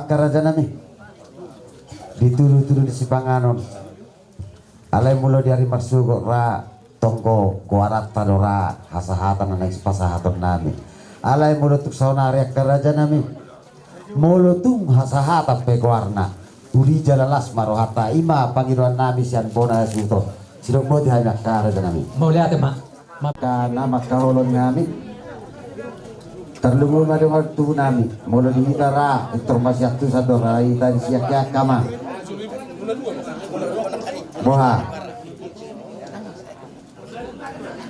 kerajaan nami dituduh-tuduh di Sipanganon alai mulo dari marsugo ra tongko kuarat tadora hasahatan anak pasahatan nami alai mulo tuk saunari kerajaan nami mulo tung hasahatan pe kuarna uri jalalas marohata ima pangiruan nami sian bona suto sidok mo dihanya kerajaan nami mau lihat ya mak maka nama kaholon nami terlungu ngadu waktu nami mulo dihitara informasi atu sadora ita siak kama boha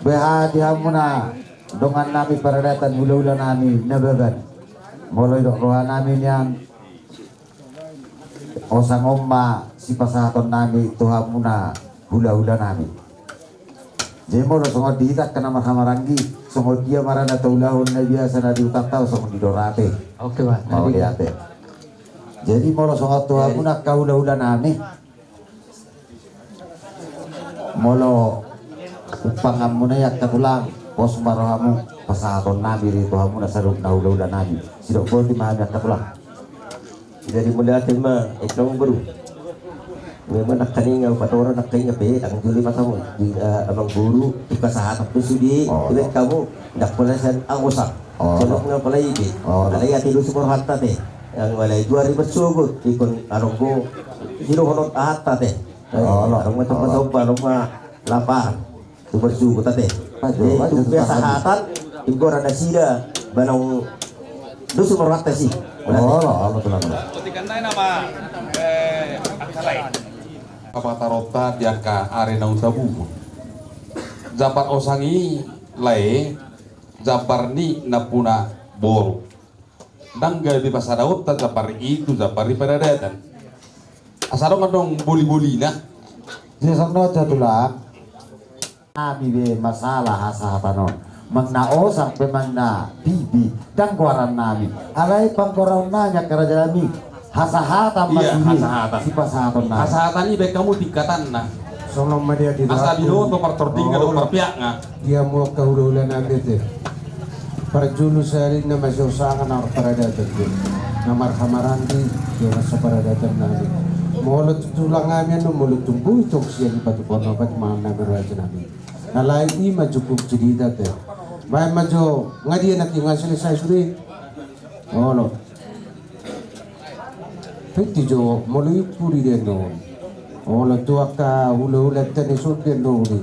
beha dihamuna dongan nami paradatan ula-ula nami nabagan mulai dok roha nami yang osang omma si pasahaton nami tuhamuna hula-hula nami jadi molo songo dihitak kena marhamaranggi songo dia marana taulahun na biasa na diutatau songo didorate oke pak mau liate jadi molo songo tuhamuna kahula-hula nami molo upangamuna yak katulang pos marahamu pasahaton nami rito hamuna saruk na hula-hula nami sidok ko di mahal yak katulang jadi mula tema iklong baru memang nak kaninga patora nak kaninga pe ang juli matamu di abang guru tugas sahat tu sudi tidak kamu nak pelajaran angosak sebab ngapa pala ini ada ya tidur semua hatta teh yang mulai 2000 sugut ikon aronggo hiro honot hatta teh arong macam macam paloma lapar tu bersugut teh itu biasa hatan ibu rada sida banong dusu merata sih Allah tenang Kapatarota diangka arena utabu Japar osangi lae Japar ni napuna boru dangga di pasadaut ta Japar itu Japar di paradatan asarong adong boli-boli na sesakno jatulang nabi be masalah hasahatanon magna osang pemangna bibi dan kuaran nabi alai pangkorang nanya kerajaan nabi hasahatan iya masih hasahatan si pasahaton nabi hasahatan ini baik kamu tingkatan na Sono madia di asa dino to partortinga do parpiak nga dia mau kahululan nabi teh para julu sehari na masih usahakan na paradatan din na marhamarandi dia sa paradatan nabi mulut tulang amin no mulut tumbuh itu siya di batu pono bat mahal na beraja nabi nalai di majupuk cerita teh may majo ngadi nak ingat selesai suri ono Piti jo mulai puri dia no, olah tua ka hula tani sud dia no ni,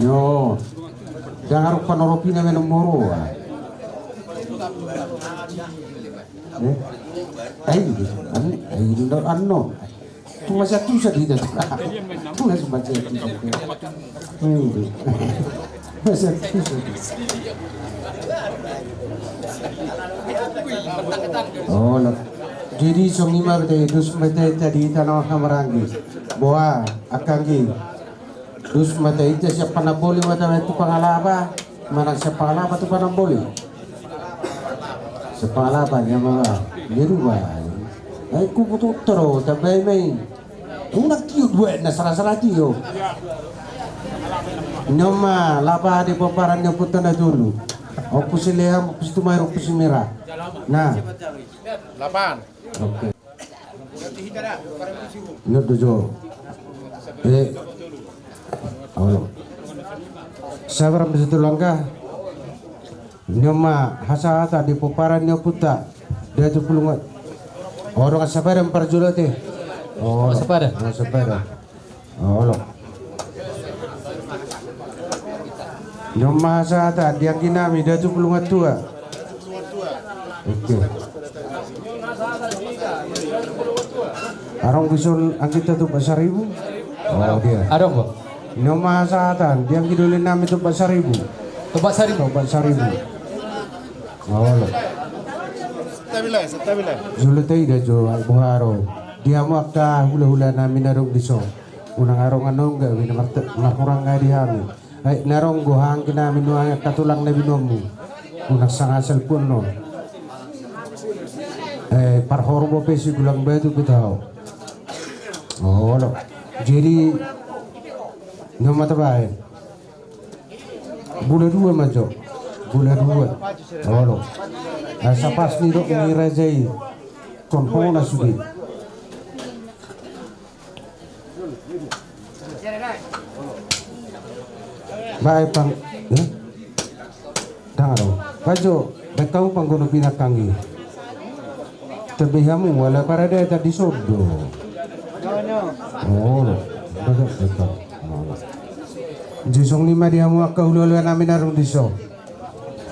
no, jangan lupa noropina menum moro, ano, tu masih tu saja dia, tu masih baca tu, masih tu saja. Oh, jadi songima bete dus mete tadi tanah hamarangi boa akangi dus mete itu siapa nak boleh mata itu pangalaba mana siapa pangalaba tu panam boleh siapa pangalaba yang mana dirubah aku butuh terus tapi main unak kiu dua na salah kiu nyoma laba di paparannya putana dulu aku sileham aku situ main aku merah nah 8 oke ini tujuh Allah sabar begitu langkah nyoma hasata di paparan puta dia tu pulungat orang sabar yang perjulat oh sabar Allah nyoma hasata dia kinami dia tu pulungat tua oke Arong bisul ang kita tu pasaribu. Oh dia. Arong kok. Nyoma satan, dia ngidulin namin tu pasaribu. Pasaribu. Oh. Stabilai. Zulutay dah jo buharo. Dia mo akta hula-hula namin narong diso. Unang arong anong gawin nakurang nga dihami. Ay narong gohang kinamin nuang katulang na binomu. Unang sangasal pun no. Parhorbo pesi gulang batu bitaw. Oh, lo. Jadi nama tabahin. Bulan 2 majo. Bulan 2. Oh, lo. Sa pas ni dok ni rajai konpona sudi. Baik pang, ya? Daro, kajo, bekau panggono pinakangi. Terbihamu wala parada tadi sodo. Oh, bagus bekau. Jisong lima dia mu akka hula-hula namin narong diso.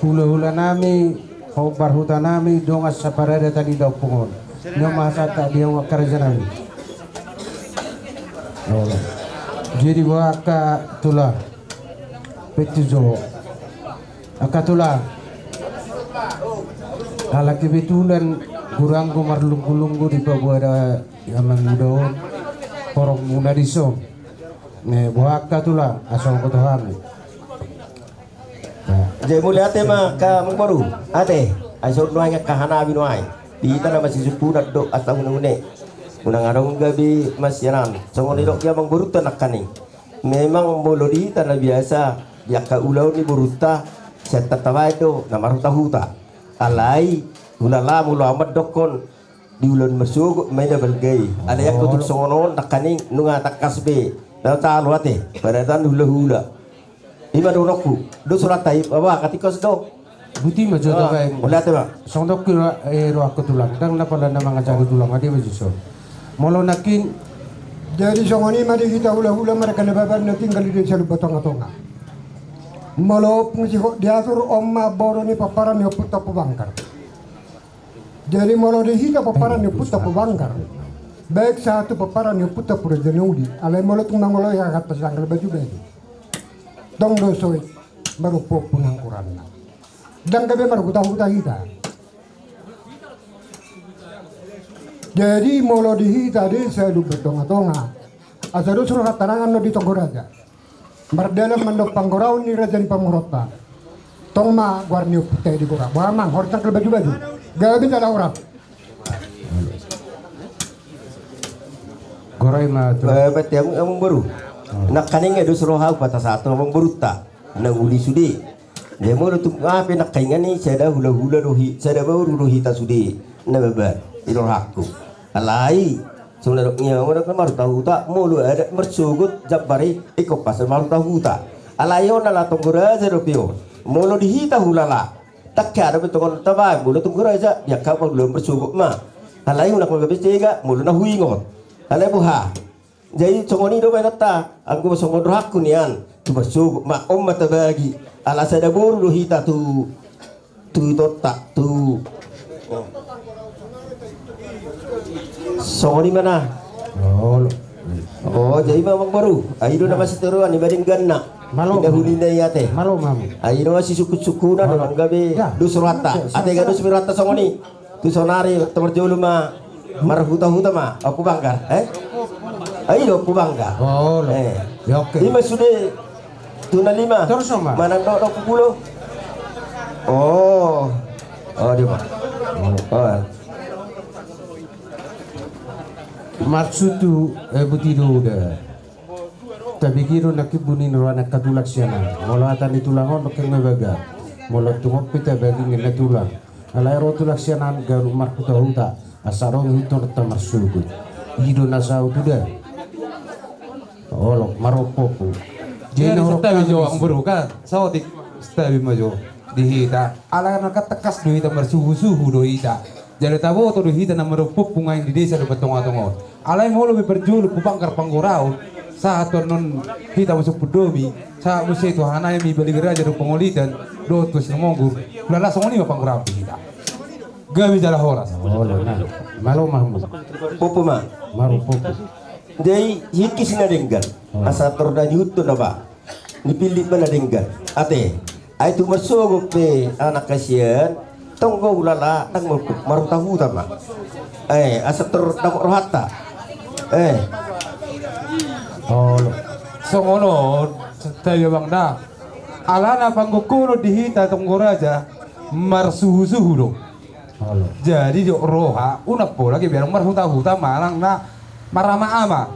Hula-hula nami, hobar huta nami, dongas sa parada tadi daw pungon. Nyo masata dia mu kerja nami. Oh, jadi gua akka tula. Petujo akatula ala kebetulan kurang ko marlunggu-lunggu di bawah ada yang mengudon korong muna di so buah akatula asal ko tohami Jadi mulia ate mah ka mengbaru ate asal nuanya kahana binuai di tanah masih sepunat dok atau une unang arong gabi masyaran songoni dok dia mengbaru tanak kaning memang molodi tanah biasa ya ka ulau ni buruta seta tawaido na maruta huta alai ulala mulo amat dokon di ulan masuk maida belgai ada yak tutuk songonon takaning nunga takasbe na talo ate padatan hula-hula ima do roku do surat tai baba katikos do buti majo to kay ulat ba sondok kira ero ako tulang dang na pala na mga jari tulang adi majo so molo nakin Jadi songoni mari kita hula-hula mereka lebaban na tinggal di desa Lubatonga-tonga. Malo pengsiho diatur omma boro ni paparan ni puta pabangkar. Jadi malo dihita paparan ni puta pabangkar. Baik satu paparan ni puta pura jenudi. Alai malo tung mangolo ya kata sanggal baju baju. Dong dosoi baru punang kuranna. Dan kabe baru kuta hita. Jadi malo dihita desa Lubatonga-tonga. Asal suruh katarangan no di Tonggoraja. Berdalam mandok panggorau ni raja ni pamurota. Tongma guarni putih di gora. Bamang horta ke baju-baju. Gabi jala orang. gorai ma to bet yang among baru nak kaning edo suroha pata satu among baruta na uli sudi dia mo tu apa nak kaingan ni saya hula-hula rohi saya baru rohi ta sudi na baba ilo hakku alai Sula doknya orang kan baru tahu tak mulu ada mersugut jabari ikut pasal baru tahu tak alayo na la tunggura aja rupio mulu dihita hulala tak ada betul tabai mulu tunggura aja ya kau belum mersugut mah alayo nak lebih cega mulu na huingot alai buha jadi congoni do benata aku songon hakku nian tu mersugut mah mata bagi ala sada buru dihita tu tak tu Songoni mana? Oh, jadi memang baru. Ayo nama seteruan dibanding ganna. Malu. Tidak hulina ya teh. malu mam Ayo masih suku-suku na dengan gabe dusurata. Ate ga dusurata songoni. Tu sonari tempat jauh mah marhuta-huta mah aku banggar. Ayo aku banggar. oh ya oke Lima sudah tuna lima. Terus, Oma? Mana dok 20. Oh. Oh, dia mah. Oh. Maksudu butido da tapi kiro nakibunin ruana katulak siya na mula atan itulangon bakeng nabaga mula tungok pita bagi ngina tulang alay ro tulak siya na garu markuta huta asarong hito na tamasugod hido na sa utuda olok maropopo Jadi horok setabi kami jo isi. ang buru kan, saotik setabi majo dihita. Ala nakatekas do hita mersuhu-suhu do hita. Jadi tabo to do hita na merupup pungain di desa do batonga-tonga. Alai molo be berjulu ku bangkar panggorau. Sa non hita masuk pudomi, sa musi to hanay mi bali geraja do pangolitan do tus na monggur. Lala songoni ma panggorau hita. Gabi jala horas. Olo na malo mahmud Popo mah. maropopo Jadi hikis na denggan. Asa torda yuto na ba. Nipilit ba na denggan. Ate, ay tumasugok pe anak kasiyan. Tonggo ulala nang marutahu tama. Asa torda rohata. olo So ngono, tayo bang na. Ala na panggukuno dihita tonggoraja marsuhu-suhu do. olo Jadi jo roha unak po lagi biar marhuta-huta marang na marama-ama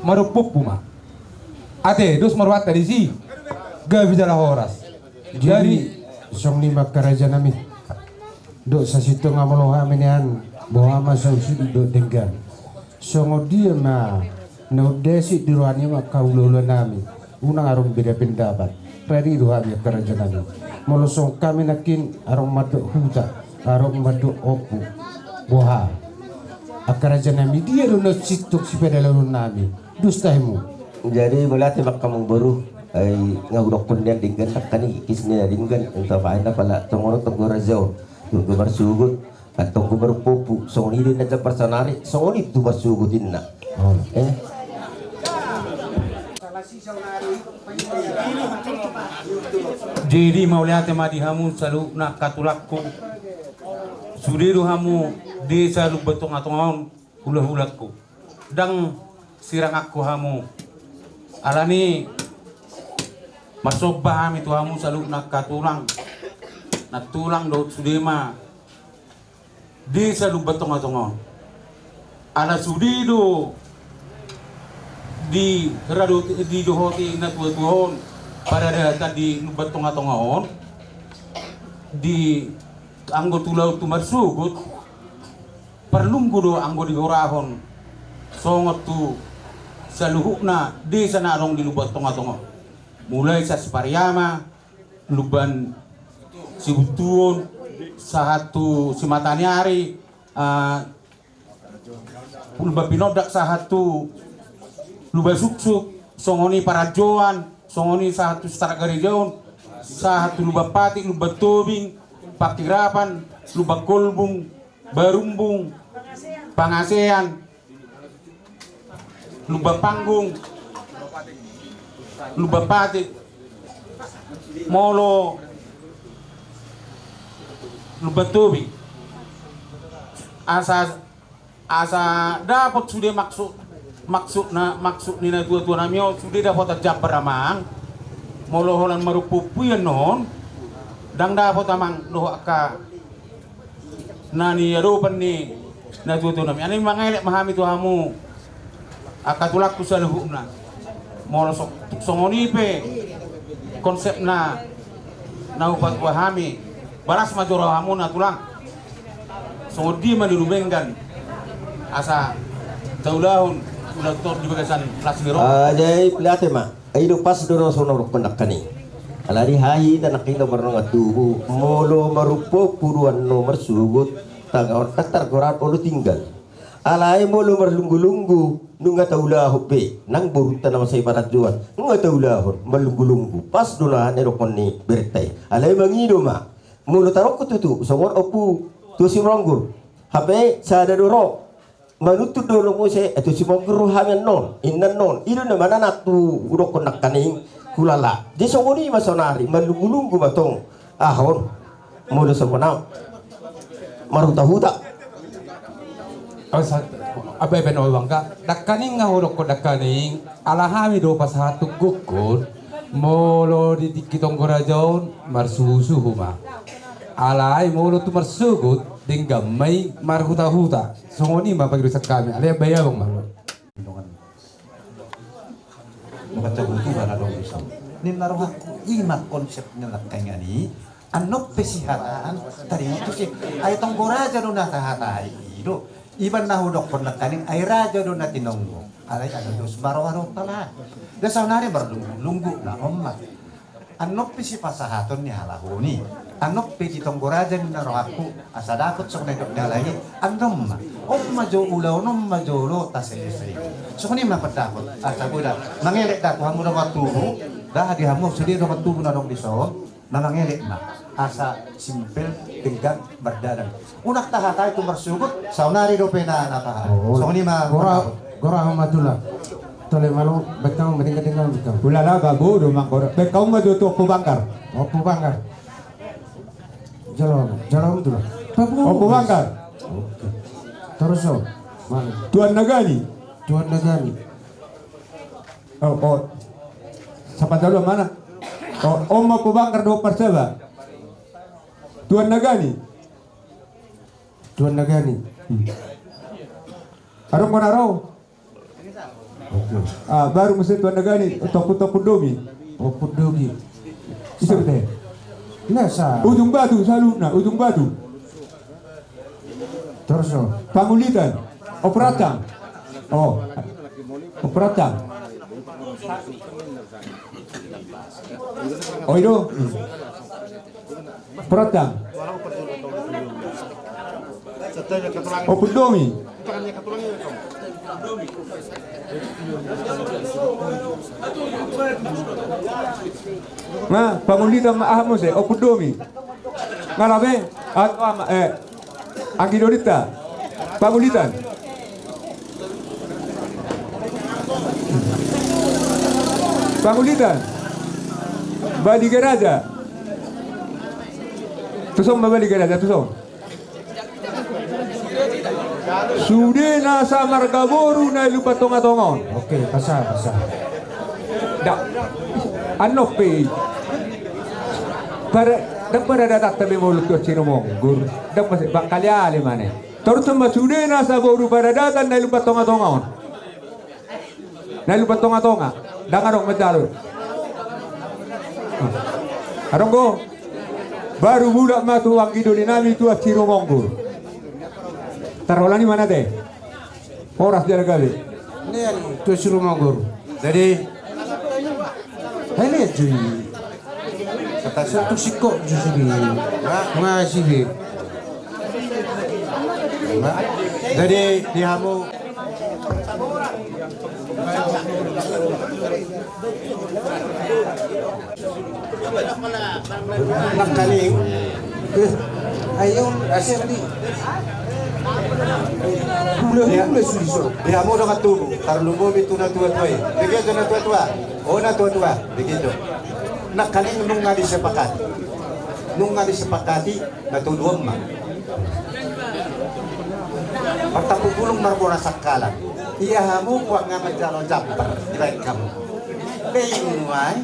marupup puma. Ate dos marwat tadi si gabi jala horas. Jadi song lima karaja nami. Do sa situ nga maloha minian bahwa masa usia do dengan songo dia ma no desi diruani ma kaulula nami unang arong beda pendapat ready ruhami kerajaan nami molosong kami nakin arong madu huta arong madu opu boha kerajaan nami dia do no situk si pedalun nami dustaimu Jadi mulai mak kamu baru ay ngawdok pun dia dengan kani kisnya dengan entah apa pala tongoro tonggo razau tunggu bersugut atau tunggu berpupu songoni din na personari songoni tu bersugutin na Jadi mau lihat madi hamu selalu nak katulakku sudiru hamu di selalu betung atongon ulah-ulahku dang sirang aku hamu alani masobah itu hamu selalu nak tulang do sudema di selalu betung atongon ala sudido di rado di dohoti na tuon para data di betung atongon di anggo tulau tu marsugut perlunggu do anggo di horahon songot tu saluhukna di sana arong di lubat tonga-tonga mulai sa Spariyama luban si Butuon sahatu si Matanyari luba pinodak sahatu luba suksuk songoni parajoan songoni sahatu staragarijaon sahatu luba pati luba tobing pakirapan luba kolbung barumbung pangasean luba panggung luba pati molo luba tobing asa dapat sudah maksud ni na tua namio sudah dapat jamper amang molo holan marupupuyan non dang dapat amang doh ka nani yarupan ni na tua nami ani mangelek mahami tu hamu akatulak ku saluhuna molo sok songonipe konsep na upat wahami balas majoro hamu na tulang songodi manirubenggan asa taulahun ulah tor di bagasan lasmiro Jadi pelate ma ay do pas do sonor pendakani alari hahi dan nakino barno ngatubu molo marupo puruan nomor sugut tagaor katar gorat olu tinggal alai molo marlunggu-lunggu nunga taulahu pe nang burutan nama sa ibarat juan nunga taulahu marlunggu-lunggu pas do na nerokon ni bertai alai mangido ma molo tarok tutu songor opu tu si ronggur habe sada doro manutut doro mo se eto si monggur hamen non innan non ido na manana tu urokon nakaning kulala di songoni masonari marlunggu-lunggu matong ahon molo sa monao maruta-huta apa ben bangka dakaning ngahurok ko dakaning alahami do pas hatu gukun molo di kitong gorajon marsusuhu ma alai molo tu marsugut dingga mai marhuta-huta songoni ma pagrusak kami alai bayabong ma Baca buku bara dong bisa. Nin naruh ima konsepnya nakanya ni anok pesiharaan tadi itu sih ay tonggora jado na kahatai ido iban na hudok pernah kaning ay raja do na tinonggo alay ano dos baro-baro tala dasa nari berlunggu na omma anok pesi pasahaton ni halahuni anok pesi tonggora jado na rohaku asa dapat sok na dok dalagi andom ma omma jo ulaw nomma jo lo tasay so kani mapadakot asa buda mangelek dako hamu na watubo dah di hamu sudi do watubo na dong diso mangelek ma asa simpel tingkat berdadan unak tahatay kung bersugot saunari do pena nataha so kani ma gora hamatula tole malu bekang mending-ding bekang Ulala babu do mangkor. Bekau maduto ko bangkar. opo banggar jalan dulu Opo bangkar. terus so mana Tuan Nagani. tuan negani Oh. Siapa dulu mana? Om mau bangkar do perseba. Tuan Nagani. tuan negani Arong konaro. Baru mesti Tuan Nagani topu domi. opo dogi Isa bete. nasa Ujung batu selalu ujung batu. Terus Pangulitan. Operatang. Oh. Operatang. Oh itu. Operatang. Opendomi. Nah, Pangulitan maahmo se Opendomi. Ngalabe Angidorita. Pangulitan. Pangulitan. Badi Geraja. Tusong Badi Geraja tusong. Sudena sa Margaboru na lupa tonga-tongon. Oke, basa. Dak. Ano pe? Pada datak tabi mulut ko sinumong gur. Dak masih bakal ali mane. Terus sama sudena sa boru pada datan na lupa tonga-tongon. Na lupa tonga-tonga. Dangarong medalo. Aronggo. Baru budak matu ang idoli nami tu sinumong gur. Tarolani mana deh? Horas dia kali. Ini tu suruh manggur. Jadi, ini cuy. Kata satu sikok justru. Masih. Jadi dia mau. Nak kali. Ayo asyik tadi. Dia mau dengan tubuh, tarlumo itu na tua-tua, begitu na tua-tua, na tua-tua, begitu. Nak kali nung nga disepakati, na tuduam ma. Pagtapugulong marbona sakalan, iya hamu kuat nga majalo jamper, direct kamu. Beinuan,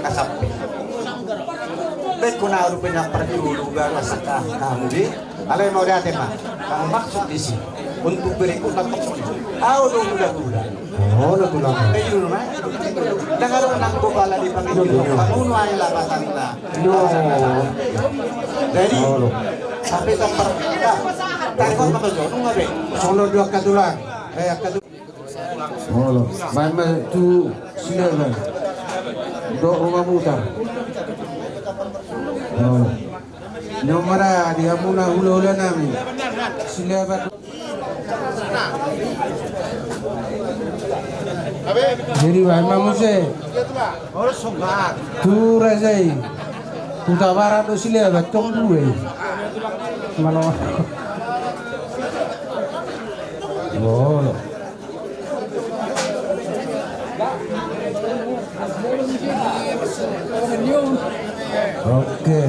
kasapi. Baik kuna rupanya perjulu baru sakah kamu di. Alay mau dati mah, ang maksud di sini untuk berikut maksud. Dulu. Oh, dulu. Ayun mah. Dengar nang ko pala di Panginoon. Kamu ay labatan na. Jadi, sampai tempat kita. Takon pa kayo, nung ngabe. Solo dua kadulang. Kadulang. Oh, mama tu sila. Do rumah mutar. Oh. Nomara dia muna hula-hula namin. Sila ba? Jadi wahai mamuse. Tu razai. Tu tabara tu sila ba tong duwe. Malo. Oh. Oke.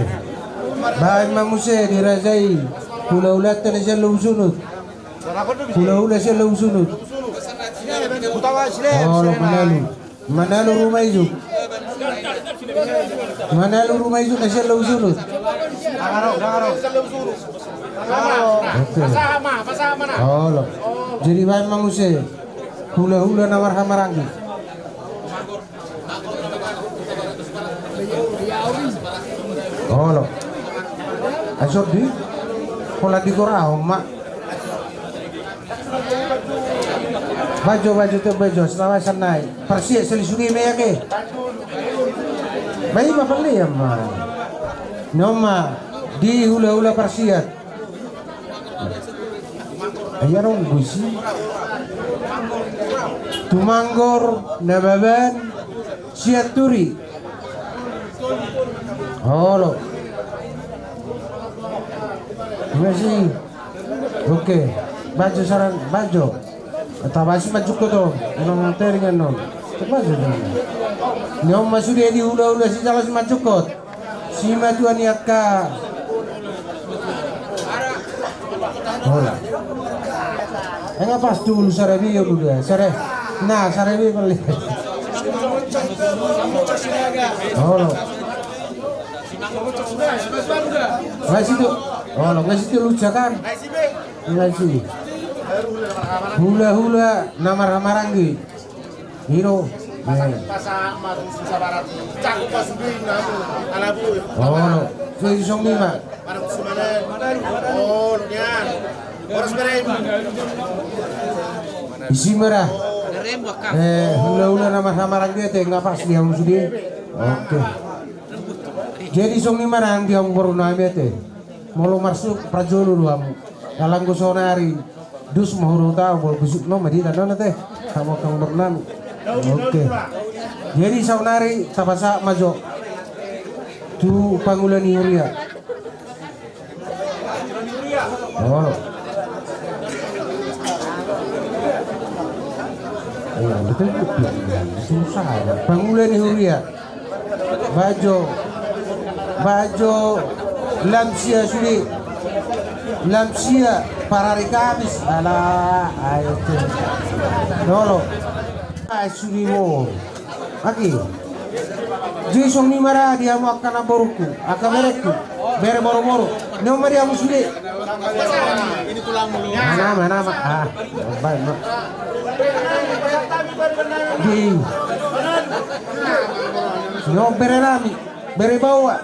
Baik mamuse dirajai. Hula-hula tadi saya sunut. Hula-hula saya sunut. Oh, Manalu rumah itu. Manalu rumah itu nasi sunut. Oh, jadi baik mamuse. Hula-hula nawar hamarangi. Oh, lo. Asor di pola di korao mak baju tu baju selama sanai persia selisuri me ke bayi bapak ni ya ma noma di hula persia ayarong gusi tumanggor nababan siaturi. Oh lo. Masih, oke. Baju sarang baju. Tabasi baju ko to. Inong teringan non. Baju non. Nyom masuk dia di hula si jalan si macukot. Si majuan yakka. Hola. Enggak pas dulu sarabi ya udah. Nah sarabi beli. Hola. Masih tu. Oh, ngasih itu lucu kan? Ngasih. Hula-hula namar-namarangi. Hiro, Oh, so isong lima. Isimara. Hula-hula nama samaran dia teh nggak pas dia sudi. Oke. Jadi isong lima nang dia baru nami teh. Mau masuk prajolo lu amu. Dalam gosonari. Dus mau tahu boleh busuk no madi dan teh. Kamu kang bernami. Oke. Jadi saunari tapasa majo. Tu Pangulan Yuria. Oh. Betul susah. Pangulan Yuria. Bajo Lamsia sudi. Lamsia parari kamis. Alah, ayo tuh. Dolo. Ay sudi mo. Aki. Jisong ni mara dia mau akan aboruku, akan merekku, bere moro-moro. Nomor dia musuli. Ini tulang mulu. Mana ah, baik mak. Di. No bere nami, bere bawa.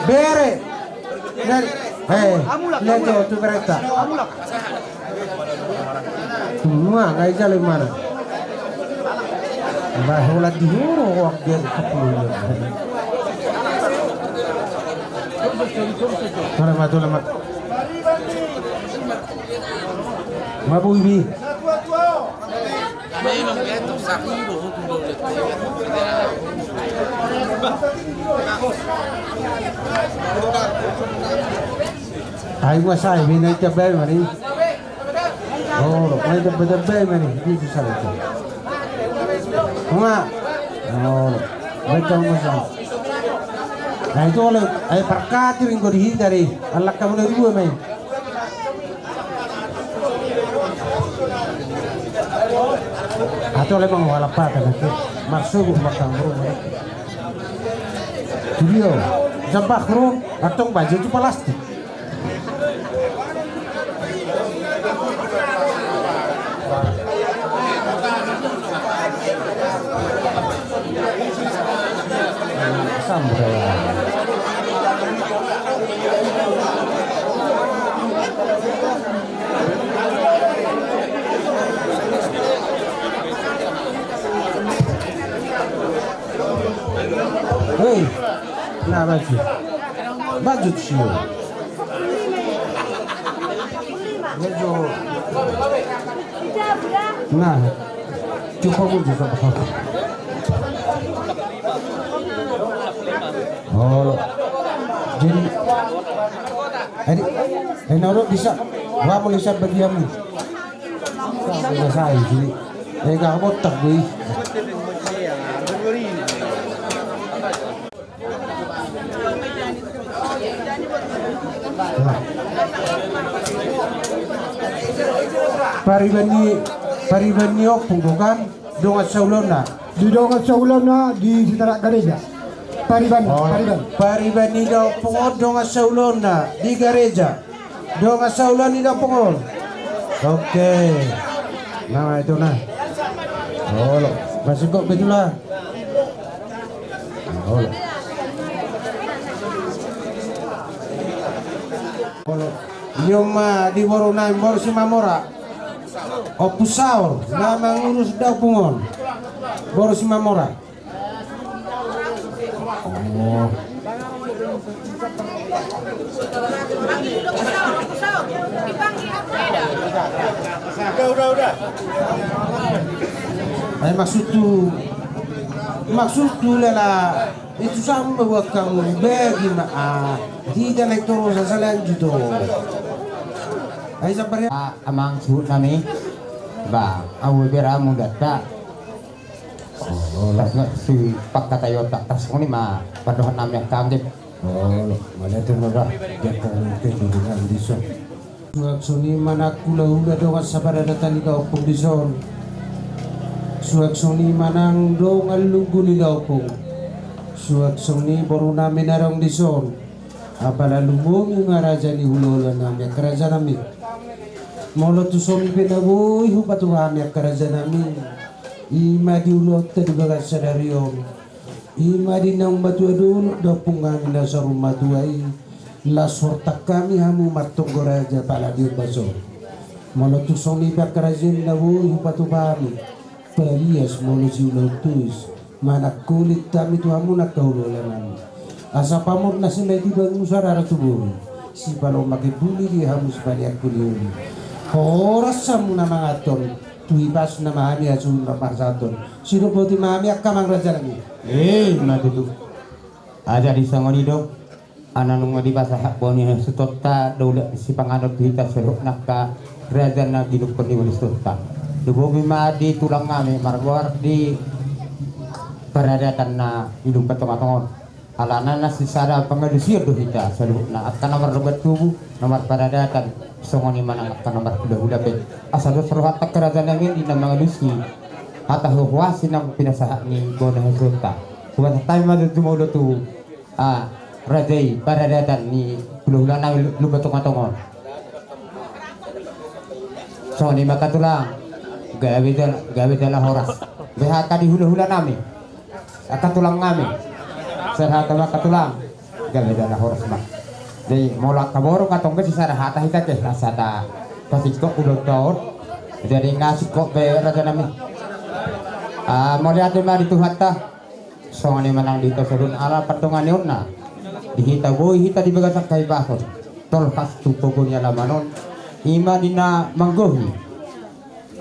Bere. Dari. Lejo tu berita. Semua nggak jalan mana. Bahula dihuru waktu dia kapulnya. Selamat. Mabu ibi. Ayo masai bina cabai mari. Oh, mai cabai mari. Di sana tu. Nga. Oh, betul macam. Nah itu oleh perkati ringko dihindari. Allah kamu dari dua main. Atau oleh mengwala patah nanti. Masuk makan rumah. Video, jambak rum atau baju itu plastik. Hei, nah baju sih. Nah, cukup juga apa? Oh, jadi ini orang bisa, wah boleh bisa bagianmu. Tidak saya jadi, nggak botak gue. Paribani ok punggokan dongat saulona. Di dongat saulona di sekitar gereja. Paribani daw pungod dongat saulona di gereja. Dongat saulona di daw pungod. Oke. Nah itu nah. Oh, masih kok betulah. Oh. Nyoma di Borona Bor si Mamora. Opusaur nama ngurus daw pungon. Bor si Mamora. Oh. Udah. Maksud tu lah itu sama buat kamu bagi tidak naik terus selanjutnya. Ay sabar ya. Amang suit nami ba awu beramu data. Oh, lasnya si pakka Toyota tas ini mah padohan nami kamdip. Oh, mana tu murah jatuh ke dengan dison. Suak soni mana kula udah dongat sabar datang kau pun dison. Suak soni manang dong alunggu ni kau pun. Suak soni baru nami narong dison. Apala lumong yung raja ni hulolan nami kerajaan nami. Molo tu somi penaboy hupatuhan ya kerajaan nami. Ima di ulot tadi bagas sadarion. Ima di nang batu adun dapung kami dasar rumah tuai. Las hortak kami hamu matong goraja pala di baso. Malah tu soni pakrajin na wo hipatu kami. Parias molo si ulot tuis. Mana kulit kami tu hamu nakaulolan. Asa pamor na sila di bang musarara tubuh. Si palo makibuli di hamu sebalik kuliuli. Horas samu na mga ton. Tuipas na mahami asun na parsaton. Sino po ti mahami akamang raja lagi? Matutu. Ada di sangoni dong. Ananong nga di ba sa hapon niya sutota dawla si panganod kita serok naka raja na ginupon ni walis sutota. Dubogi di tulang kami marwar di paradatan na hidung patong-atongon. Alana na si Sara pangadusir do kita serok na at kanamar robat tubuh nomor paradatan songoni manang at kanamar kuda-kuda pe. Asal seruhat tak kerajaan namin di nama ngadusi atau huwasin ang pinasaha ni Bona Hesulta. Bukan tayo madutumulo tu rajai paradatan ni hula-hula na lubatong-atongon. So ni makatulang gawe dala horas. Behaka di hula-hula namin. Akatulang namin. Serhata makatulang gawe dala horas mak. Di molak kaboro katong si sarahata hita ke rasata kasih kok udah tahun. Jadi ngasih kok be raja namin. Melihat di Tuhatta soalnya menang di Tosurun ala patungan na dihita boy hita di bagasak kay bakot tol kas tupogonya lamanon ima dina manggohi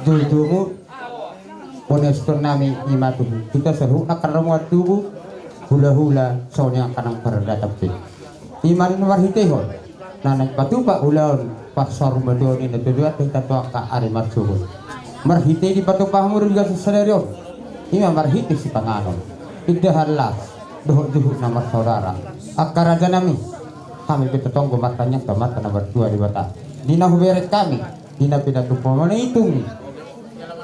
dulu poneston nami ima tuh kita seru nak ramuat tubuh hula-hula soalnya kanang perdatap sih ima dina warhitehon nanak patupa ulaon pasar madoni na tuduat kita tuak ka ari marsuhun marhite di patupa hamur juga sesadarion ima marhite si panganon idahalas doh-doh nama saudara akar raja nami kami kita tunggu matanya ke mata nomor 2 di bata dina huberet kami dina pidato pemana hitung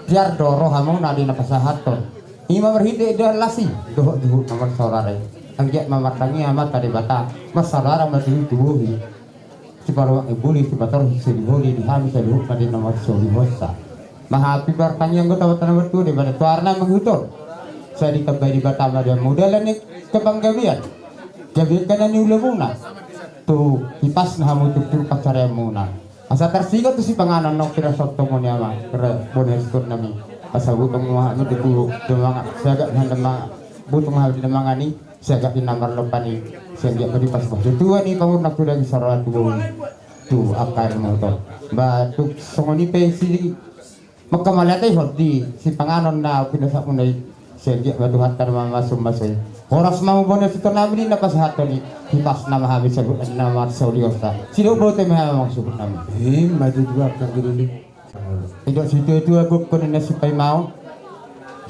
biar doro hamong na dina pasahaton ima berhide idalasi doh-doh nomor saudara anggak mamatangi amat tadi bata mas saudara masih tubuhi si paruang ibuli si bator si dibuli di hami seluruh tadi nomor solihosa mahapi bertanya anggota bata nomor 2 di bata tuarna menghutur saya ditambah di Batam dia modelan ni kebanggawian jadi kena ni ulamuna tu hipas na hamu tuk pacara muna asa tersigo tu si panganan nok kira sotto mo niya ma kira bonus tur nami asa butong mga no dipuro mga saga na butong hal di mga ni saga di namar lopani saga di pas bahasa tua ni pamurna kuda di sarat tu akar mo to ba tu songoni pe si magkamalatay di si panganon na pinasa mo na sehingga Tuhan karena masuk horas mau bonus itu namin na pasahato ni hipas na mahabi sa nama sauliosa sino bote mahabi maksud namin madudwa kang giluli tidak situ itu aku kena nasipay mau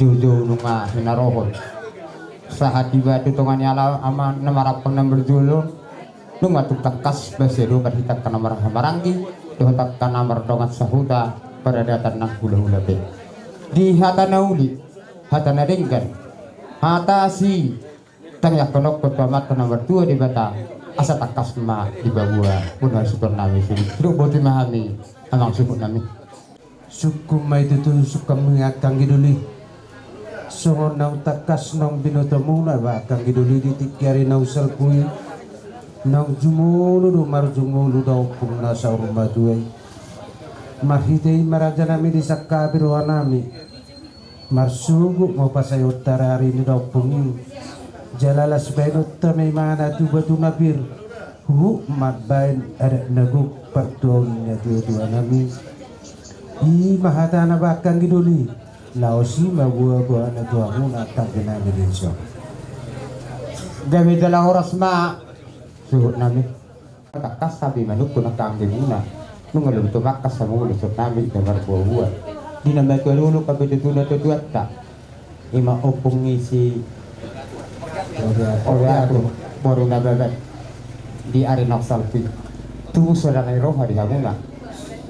judo nunga hinarohon saat tiba tutungan yala ama namarapang ng berjulo nunga tutakas basero kahita ka namar hamaranggi tuhatak ka namar dongat sahuta pada datan ng hula-hula pe di hata na uli hata na ringgan hata si tangyak konok pertama nomor 2 di bata asa takas ma di bawah pun sukun nami sini hidup boti mahami amang sukun nami suku may tutu suka mengakang giduli songon nang takas nang binoto muna ba kang giduli ditikari na usal kuy nang jumulu do mar jumulu daw kung nasa rumah duay mahitay maraja nami di sakabiro nami marsugo mo pasayot tarari ni daw pungin jalalas benot tamay mana tu batu nabir hu matbain ada naguk pagtuon niya dua nami i mahata na bakang giduli laosi mabuwa-buwa na tuwa muna kang ginami rinso gabi dala oras ma suhut nami takas sabi manuk kuna kang muna nung alun tumakas sa mga lusot namin na marbuwa-buwa di naman ko lulu kabitutuna tutuat ka ima opong si Oriato baru nababat di arinok salpi tu sudah nai roha di hamuna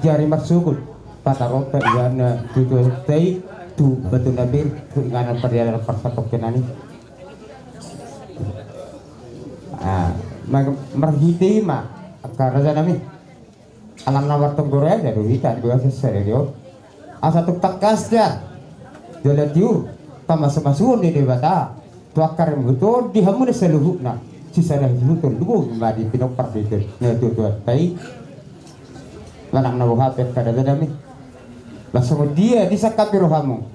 jari marsukut patarota iana tutu tei tu batu nabil tu ingana pariala persapok kenani marhiti ma karaja nami alam nawar tenggore dari kita dua seserio asa tuk takas dia Jalan tiur pamasuk-masukan di debata tuakar betul di hamun seluruhnya sisa dah betul dulu madi pinopar itu nah tu tai manang na buhat kada dami langsung dia disakapi rohamu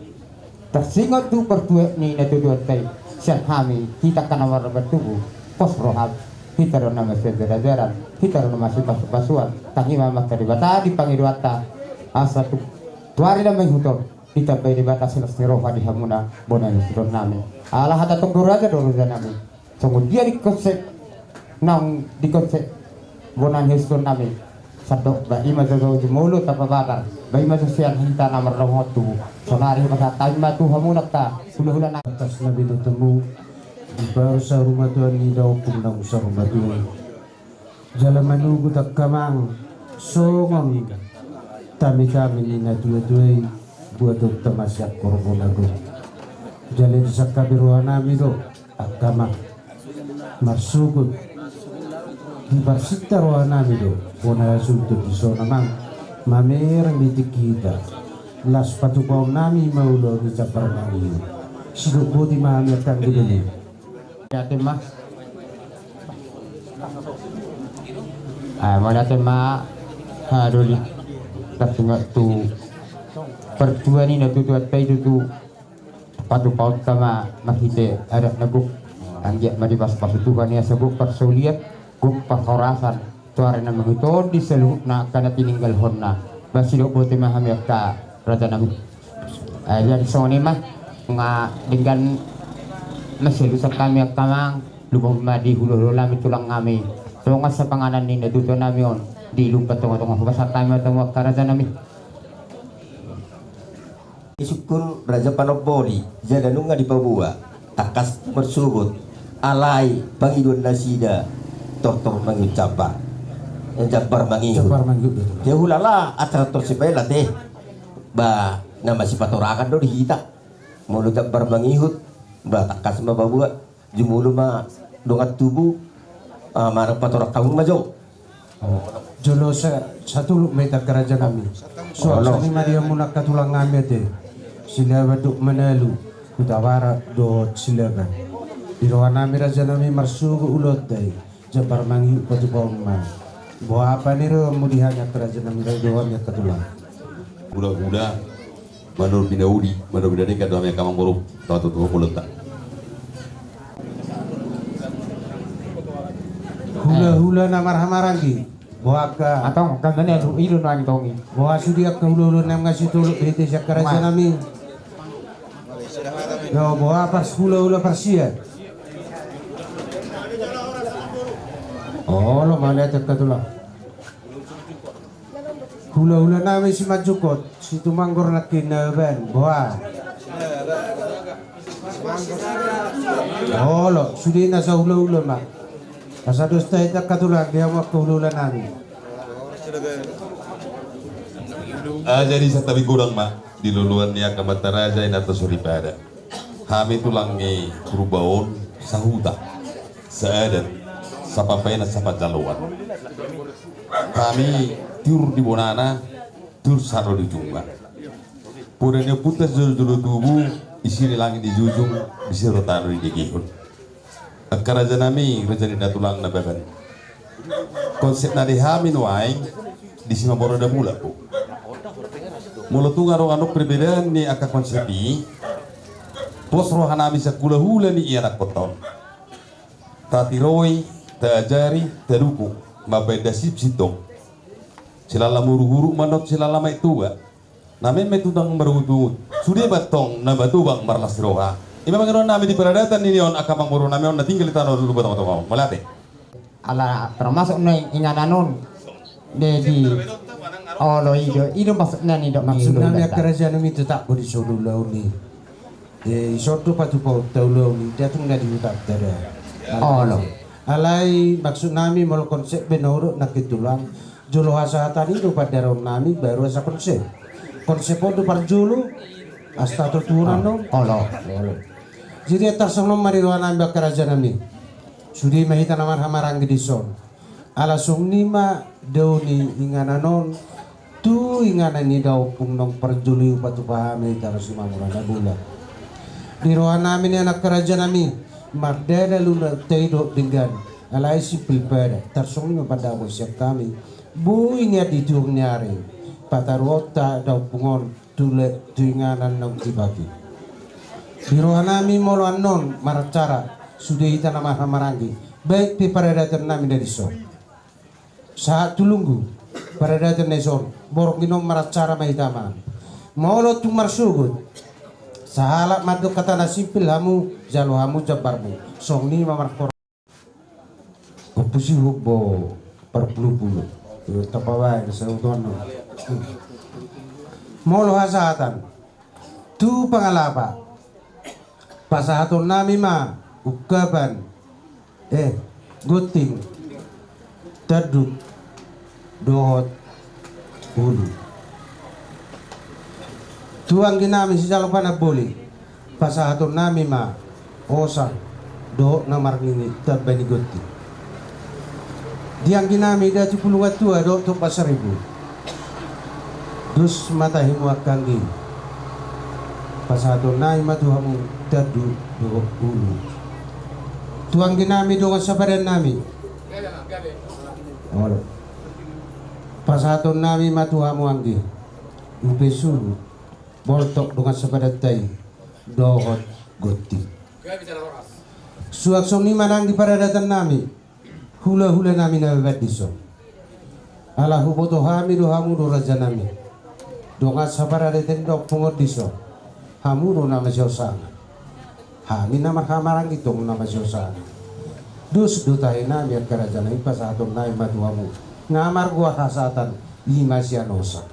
tersingot tu pertua ni na tu tai sian kami kita kana war bertubuh pos rohab kita nama sederadaran kita masih basuan tangi mama debata di pangidwata asa tu tuari na menghutor kita pwede batas silas ni roha di hamuna bonan suron namin ala hata tong duraja dulu namin sungguh dia di konsep nang di konsep bonan suron namin sadok ba ima jojo jumulo tapabakar ba ima sosial hinta namar rohot tu sonari masa taima tu hamuna ta hula-hula na atas nabi temu di baru sa rumah Tuhan ni daw pundang sa rumah Tuhan jalan manugu tak kamang songon kami ni na tuwe buat dokter masyak korban aku jalan sakka biruan nami do agama marsugut di barsita ruan nami do bona sultu di zona mang mamer mitik kita las patukau nami maulo di capar nami sido bodi mami akan gede ya tema mana tema hadoli tapi nggak tu pertua ni na tutuat pay tutu patu paut kama makite ada naguk anjak madibas pasutukan ya sebuk persuliat guk perhorasan tuare na mangito di seluruh na kana tininggal honna basido bote maham ka raja nami jadi sone mah nga dengan masih sa kami kamang lubong madi hulu lami tulang kami so nga sa panganan ni natuto nami on di lupa tungo basa kami tungo karaja nami Syukur Raja Panopori jaga nunga di Papua takas bersubut alai pangidun nasida tortor mengucapa jabar mangihu dia hulala acara tersebela teh ba nama si patorakan do dihita mulu jabar mangihut ba takas ma Papua jumulu ma dongat tubuh marang patorak tahun majo jolo satu meter kerajaan kami soalnya Maria munak katulang kami teh sila baduk menalu utawara do silaban di rohana miraja nami marsugu ulot dai jabar mangi patupaw man bo apa ni ro mudihanya kerajaan nami doanya katulang Udah manur binaudi manur bidani ka doa kamang borok tawa tutu ulot ta hula-hula na marhamarangi boaka atau kan mana ilu nang tongi boa sudi ak hula-hula na ngasih tuluk brite sa kerajaan nami no boa pas hula-hula persia oh lo mana tak katulang hula-hula namin si Majukot si Tumanggor na kinaban boa oh lo sudi na sa hula-hula ma kasados tayo tak katulang dia mo hula-hula namin jadi sa tabi kurang ma diluluan niya kamataraja inato suripada kami tulangi perubahan sahuta seadat sa papay na sa pajaluan kami tiur di bonana tiur saro di jumba puranya putas dulu tubuh isi langit di jujung isi rotano di gigihun raja nami raja na tulang na baban konsep na di hamin waing di sima boroda mula po mula tu ngaro perbedaan ni aka konsepi pos rohanami sa kula-hula ni ianak koton tatiroi tajari taruku mabeda sip sitong silala muru-huru manot silala may tuwa namin may tutang maruhutungod sudia batong na batubang marlas roha ima mangiron namin di paradatan ninyon akamang muru namin na tinggal itano dulu batong malate ala termasuk na ingananon di olo ido masuk na ni dok maksud namin ang kerajaan namin tetap bodi solulaw ni isoto patupaw taulaw ni datong na diutak tada olo alay maksud namin mal konsep benoro nakitulang jolo hasahatan itu pada rom namin baru sa konsep po do parjulu hasta tuturan no olo jadi atas sama mariruan namin ang kerajaan namin sudi mahita naman hamarang gidison alasong nima daw ni ingananon tu ingana ni daw pung nong perjuli patu pahami taras mamura na bula di rohan namin ni anak kerajaan namin mardada luna teido dengan alai si pilpera tarsong ni pada siap kami buingnya di turun nyari patarota daw pungon tule tuinganan nong tibaki di rohan namin molo anon maracara sudah hita nama hamarangi baik di paradatan namin dari so saat tulunggu paradatan neson borok minom maracara mahitama molo tu marsugut sahala maduk kata nasipil hamu jalo hamu jabarmu song ni mamarkor kupusi hubbo perpulu-pulu tapawai kesautuan molo hasatan tu pangalapa pasahaton nami ma ukapan guting taduk dohot ulu tuang ginami si jalo pana boli pasahaton nami ma osa do namar ngini tabani guting diang ginami da 10 tua do to pasaribu dus matahimu akanggi pasahaton nami ma tuhamu taduk dohot ulu tuang ginami dengan sabaran nami pasaton nami matuhamu anggi upesulu boltok dengan sabaran tai dohot goti suak soni manang di paradatan nami hula-hula nami nabat diso ala huboto hami do hamu do raja nami dengan sabaran dok pungot diso hamu do nama josana Hami nama kamarang itu nama Josa. Dus dutahin nami at kerajaan ay pasatong na matuhamu. Ngamar gua kasatan lima sianosa.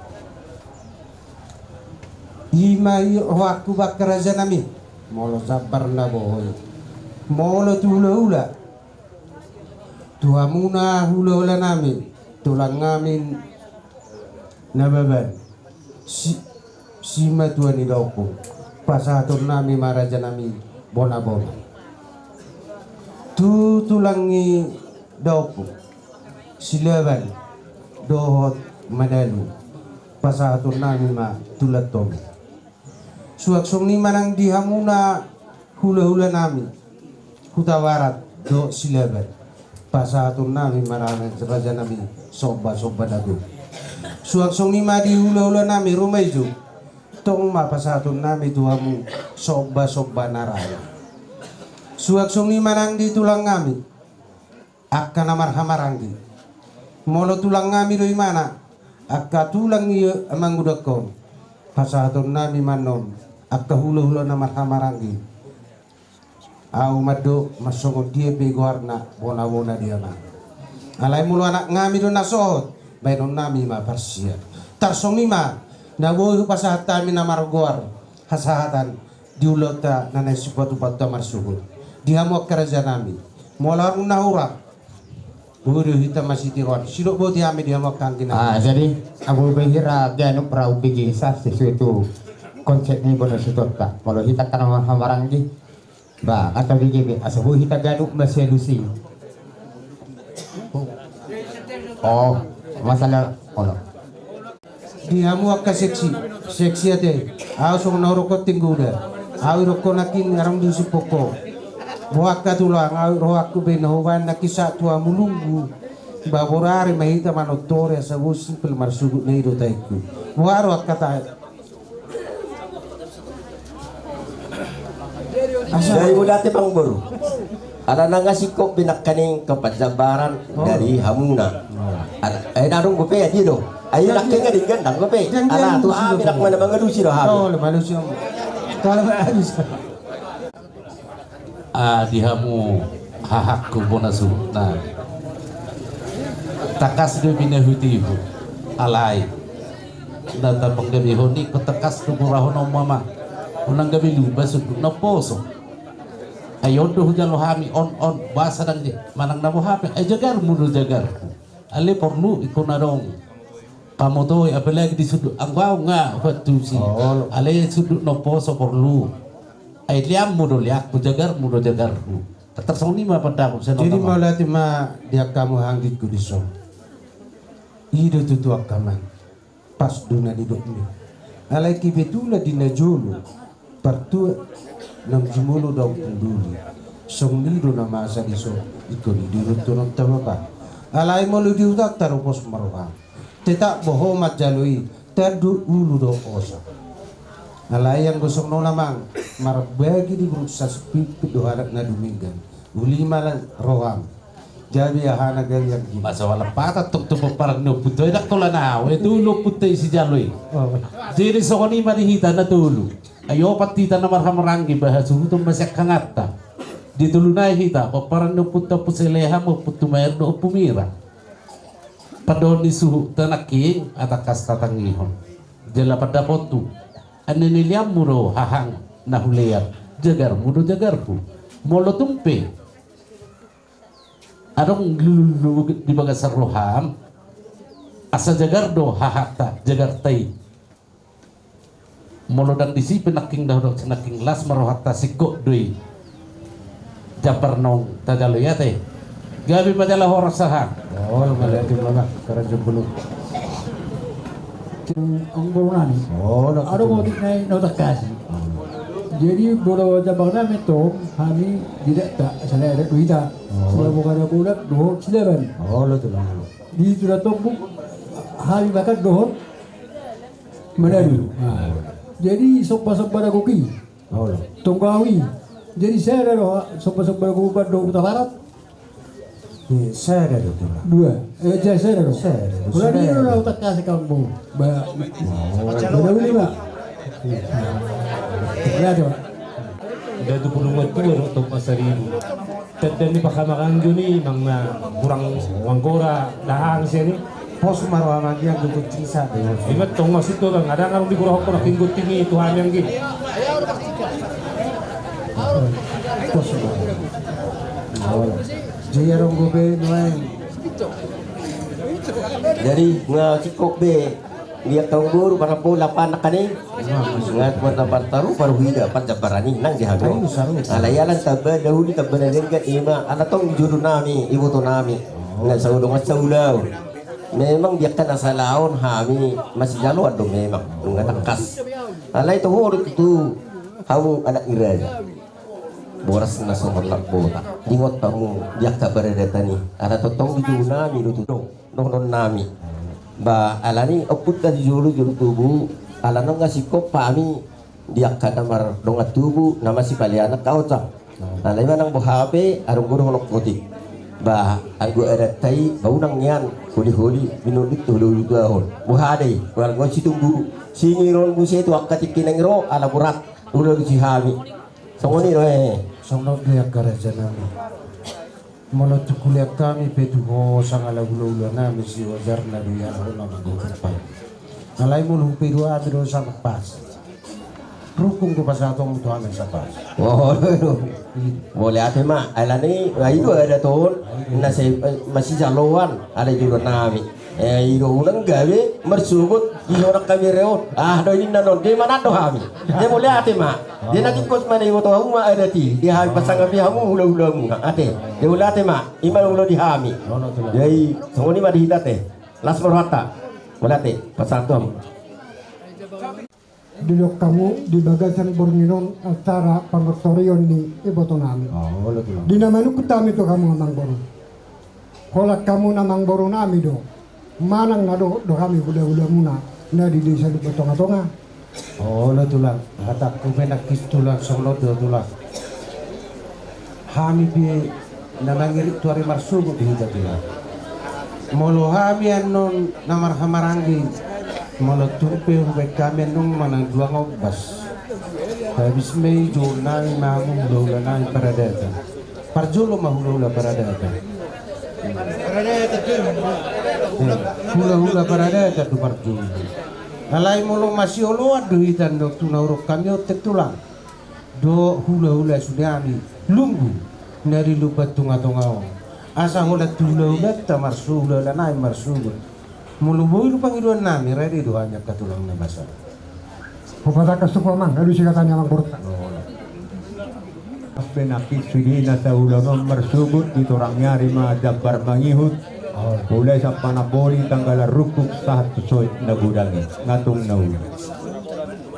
Ima waktu bak kerajaan nami. Molo sabar na bohoy. Molo hula-hula. Tuhamu na hula-hula nami. Tulang ngamin nababan. Si matuan ni doko. Pasatong nami maraja nami. Bona-bona tu tulangi daupu silaban dohot madalu pasatun nami ma tulatom suak song ni manang dihamuna hula-hula nami hutawarat do silaban pasatun nami marana raja nami soba-soba dagu suak song ni ma di hula-hula nami rumaiju tong mapasatun nami tuhamu soba-soba naraya suak song ni manang di tulang ngami akka namar hamaranggi molo tulang ngami doi mana akka tulang iya amang udakon pasatun nami manon akka hula-hula namar hamaranggi au mado masongo dia begoarna bona-bona dia na alai mulu anak ngami do nasohot bainon nami ma parsia tarsong ni ma naboy pasahatan minamargor hasahatan diulota nanay supatu-patu marsuhud dihamu kerajaan nami molar unahura buru hitam masih tiruan silok bo diami dihamu kantin jadi aku behira ganu prau bigi sa sesuatu konsep ni bono sutota kalau kita kan hamarang di ba atau bigi asabu kita ganu maselusi oh masalah dihamu akka seksi ate au song norokot tingguda au rokko nakin aram du supoko boaka tulang au roaku benawan nakisa tua mulungu baborare mahita manotore sabu simpel marsugut neido taiku waro kata dari mudate Bang Buru ada nangasikop binakaning kepajabaran dari Hamuna darung gope aja do ayo nak kenga dengan dang gope ana tu binak mana mangadusi do ha oh manusia kalau manusia dihamu hahakku bonasu na takas do binahuti alai nata panggabi honi ko takas do murahon mama unang gabi luba sudut na poso ayon do hujalo hami on basa dang di manang namo hape ay jagar mudo jagar ale porlu ikonarong pamotoy apalagi di sudut ang wow nga waktu si ale sudut no poso porlu ay liam mudo liak tu jagar mudo jagar tersoni ma pada aku jadi malati ma dia kamu hanggit ku diso ido tutu akaman pas duna di dok ni alai ki betula di najulu partu nam jumulu daw punduli song nido na masa diso ikoni di rutunon tamapa alai molu di utak tarupos maruha tetak boho mat jalui terdu ulu do osa alai yang gosong nona mang marbagi di berusaha sepi kedoharak na duminggan ulima lang roham jadi ahana gal yang gini masa wala pata tuk tuk parang no puto dak tola na we tulo puto si jaloi jadi sokoni marihita na tulo ayo patita na marhamaranggi bahasa hutum masak kangata ditulunai hita ko parang no puto puseleha mo puto mayar no pumira padon ni suhu tanaki atakas tatangihon jela pada potu aneniliam muro hahang nahuleat jagar mudo jagarku molo tumpe adong lulu di bagasar roham asa jagar do hahata jagar tai molodang disi penaking dahudok senaking las marohata sikok doi japar nong tajalo ya teh gabi majalah horasahan oh malaki mama karajo bulu ang borunani ada mau naik notak kasih jadi bola jabang namin to kami tidak tak saya ada duita sudah bukan ada budak doh silaban lo tu lah di sudah tombuk hari makan doh menari jadi sopa-sopa ada kopi tonggawi jadi saya ada sopa-sopa kopi doh utara barat saya ada tu lah dua saya ada bulan ini udah utak kasih kamu udah lima Berada. Dado po nung magtuwa ito pasaribo. Taddan ni pakamakan ni mga kurang wangkora lahang siya ni. Pos marwaman yang duduk cisa. Ibat tong mas ito lang ada nga rin ko na kinggot tingi ito hamyang gid. Pos marwaman. Jayarong gobe nuay. Dari nga sikok be lihat tahun baru para bola panak kani ngat mata partaru baru hida pan jabarani nang dihago alayalan tabba dahuli tabba dengan ima ana tong juru nami ibu to nami ngat saudong saulau memang dia kan asalaon hami masih jalo ado memang ngat takas alai to hor itu hawu anak ira boras na somerlak bota dingot tamu dia kabar datani ana tong juru nami lu tudong non nami ba alani oput ka julu tubuh alano nga sikop pami dia kadamar donga tubuh nama si paliana kauta alai manang bohape arung guru honok poti ba anggo ada tai baunang nyan huli minulit hulu dahon bohade wal ngo situnggu singiron busi tu akati kinengro ala burak ulo si hami songoni roe songno dia karajanami Molo tukuliak kami petu ho sangala gula nami si wajar na duyan ho na magugupay. Nalay mo nung pedu abiro sa pas. Rukung ko pasatong ito amin sa pas. Oh, boleh ate ma, alani itu ada ton, nasi masih jaloan ada juga nami. Itu ulang gawe mersubut di orang kami reot. Do ini nanon di mana do kami. Dia boleh ate ma. Dia nak ikut mana ibu tahu ma ada ti. Dia hari pasang api hamu hula-hulamu ate. Dia boleh ate ma. Iman ulo di hami. Jadi semua ni ma dihidat Las berhata. Boleh ate pasang tu. Duduk kamu di bagasan Bornginon antara pangortorion ni iboto nami. Di nama nu kutami tu kamu namang boru. Kolak kamu namang boru nami do. Manang na do kami hula-hula muna na di desa di Tonga-Tonga. Lo tulang, hatak ko penakis tulang solo tulang. Hami bi nanangirit tuari marsugo di hita tulang. Molo hami anon namar hamarangi. Molo turpe ubek kami anong manang dua ngobas. Habis may jurnal mamu hula-hula na paradata. Parjulo mahula-hula paradata. Hula-hula paradata tu parjulo. Alai mulung masih oloan duitan do tunauruk kami otek tulang. Do hula-hula sudami lumbu dari lupat tunga-tungau. Asa hula hula tamar sula lanai marsuga. Muluboy lu pangiluan nami ready do hanya katulang na basa. Pupada kasuko mang, lalu sikatanya mang burta. Penakit sudi na sa ulangan marsugot dito orang nyari ma dabar mangihut Mulai sa panaboli tanggal rukuk sahat tusoy nagudangi ngatung naul.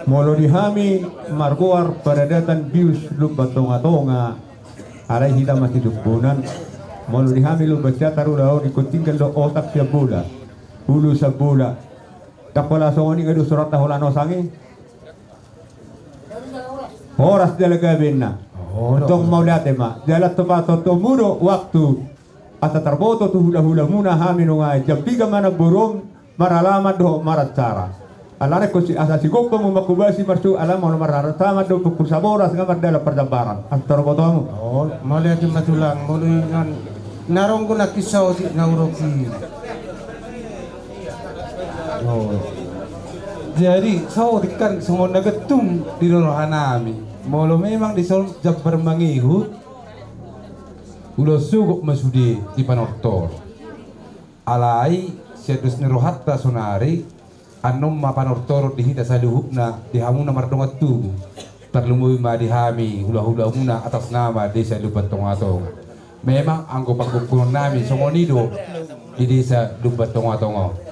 Molo dihami margoar paradatan bius lubatonga-tonga aray hita masih dukunan. Molo dihami lubatya tarulao ikutinggal do otak siya bula. Hulu sa bula. Kapala songoni ngadu surat tahulano sangi. Horas dalaga benna. Tong maulate ma. Dalat tomato tomuro waktu asa tarboto tu hula-hula muna hamin nga jampiga mana burung maralaman do maracara. Alare ko si asa si goppa mo makubasi marsu alam mo mararasama do pukul saboras nga mardala perdambaran. Ang tarboto mo. Oh, maulate matulang muluy nan narong ko nakisaw di nauroki. Oh. Jadi sao dikan semua nagetum di rohan nami. Molo memang di sol jabar mangihut. Ulo sugok masudi di panortor. Alai sedus nirohatta sonari anom ma panortor di hita saluhupna di hamuna mardongat tubuh. Terlumui ma dihami hula-hula muna atas nama desa Lubat Tongatong. Memang anggo pagkukunon nami songonido di desa Lubat Tongatongo.